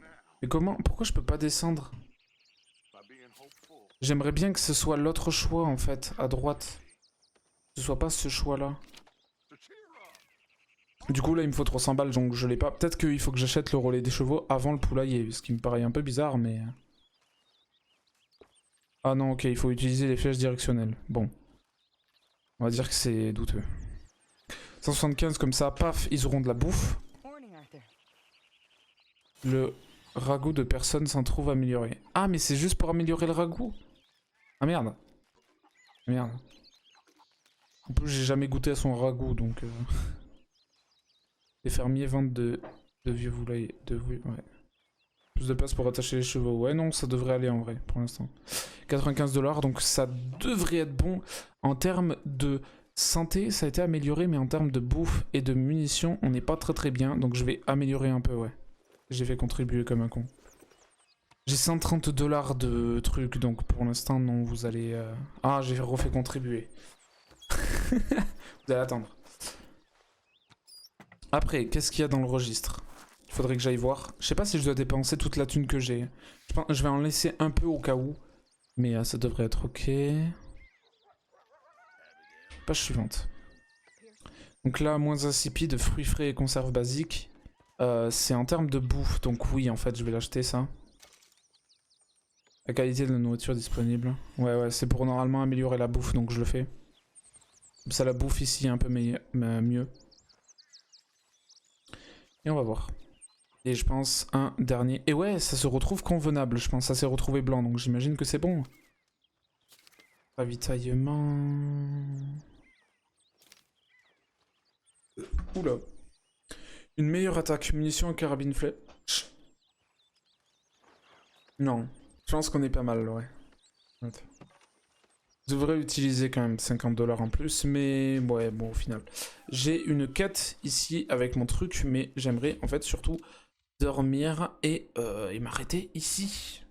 Mais comment? Pourquoi je peux pas descendre? J'aimerais bien que ce soit l'autre choix en fait, à droite. Que ce soit pas ce choix là. Du coup là il me faut 300 balles donc je l'ai pas. Peut-être qu'il faut que j'achète le relais des chevaux avant le poulailler. Ce qui me paraît un peu bizarre mais... Ah non ok, il faut utiliser les flèches directionnelles. Bon. On va dire que c'est douteux. 175 comme ça, paf, ils auront de la bouffe. Le ragoût de personne s'en trouve amélioré. Ah mais c'est juste pour améliorer le ragoût. Ah merde. Merde. En plus j'ai jamais goûté à son ragoût donc... Les fermiers vendent de vieux volailles. Ouais. Plus de place pour attacher les chevaux. Ouais non ça devrait aller en vrai pour l'instant. 95 $, donc ça devrait être bon. En termes de santé ça a été amélioré mais en termes de bouffe et de munitions on n'est pas très bien. Donc je vais améliorer un peu ouais. J'ai fait contribuer comme un con. J'ai 130 $ de trucs donc pour l'instant non vous allez... Ah j'ai refait contribuer. Vous allez attendre. Après, qu'est-ce qu'il y a dans le registre? Il faudrait que j'aille voir. Je sais pas si je dois dépenser toute la thune que j'ai. Je vais en laisser un peu au cas où. Mais ça devrait être ok. Page suivante. Donc là, moins insipide, fruits frais et conserves basiques. C'est en termes de bouffe. Donc oui, en fait, je vais l'acheter ça. La qualité de la nourriture disponible. Ouais, c'est pour normalement améliorer la bouffe, donc je le fais. Comme ça, la bouffe ici est un peu mieux. Et on va voir. Et je pense un dernier. Et ouais, ça se retrouve convenable. Je pense ça s'est retrouvé blanc. Donc j'imagine que c'est bon. Ravitaillement. Oula. Une meilleure attaque. Munitions, carabine flèche. Non. Je pense qu'on est pas mal, ouais. Je devrais utiliser quand même 50 $ en plus, mais ouais, bon, au final. J'ai une quête ici avec mon truc, mais j'aimerais en fait surtout dormir et m'arrêter ici.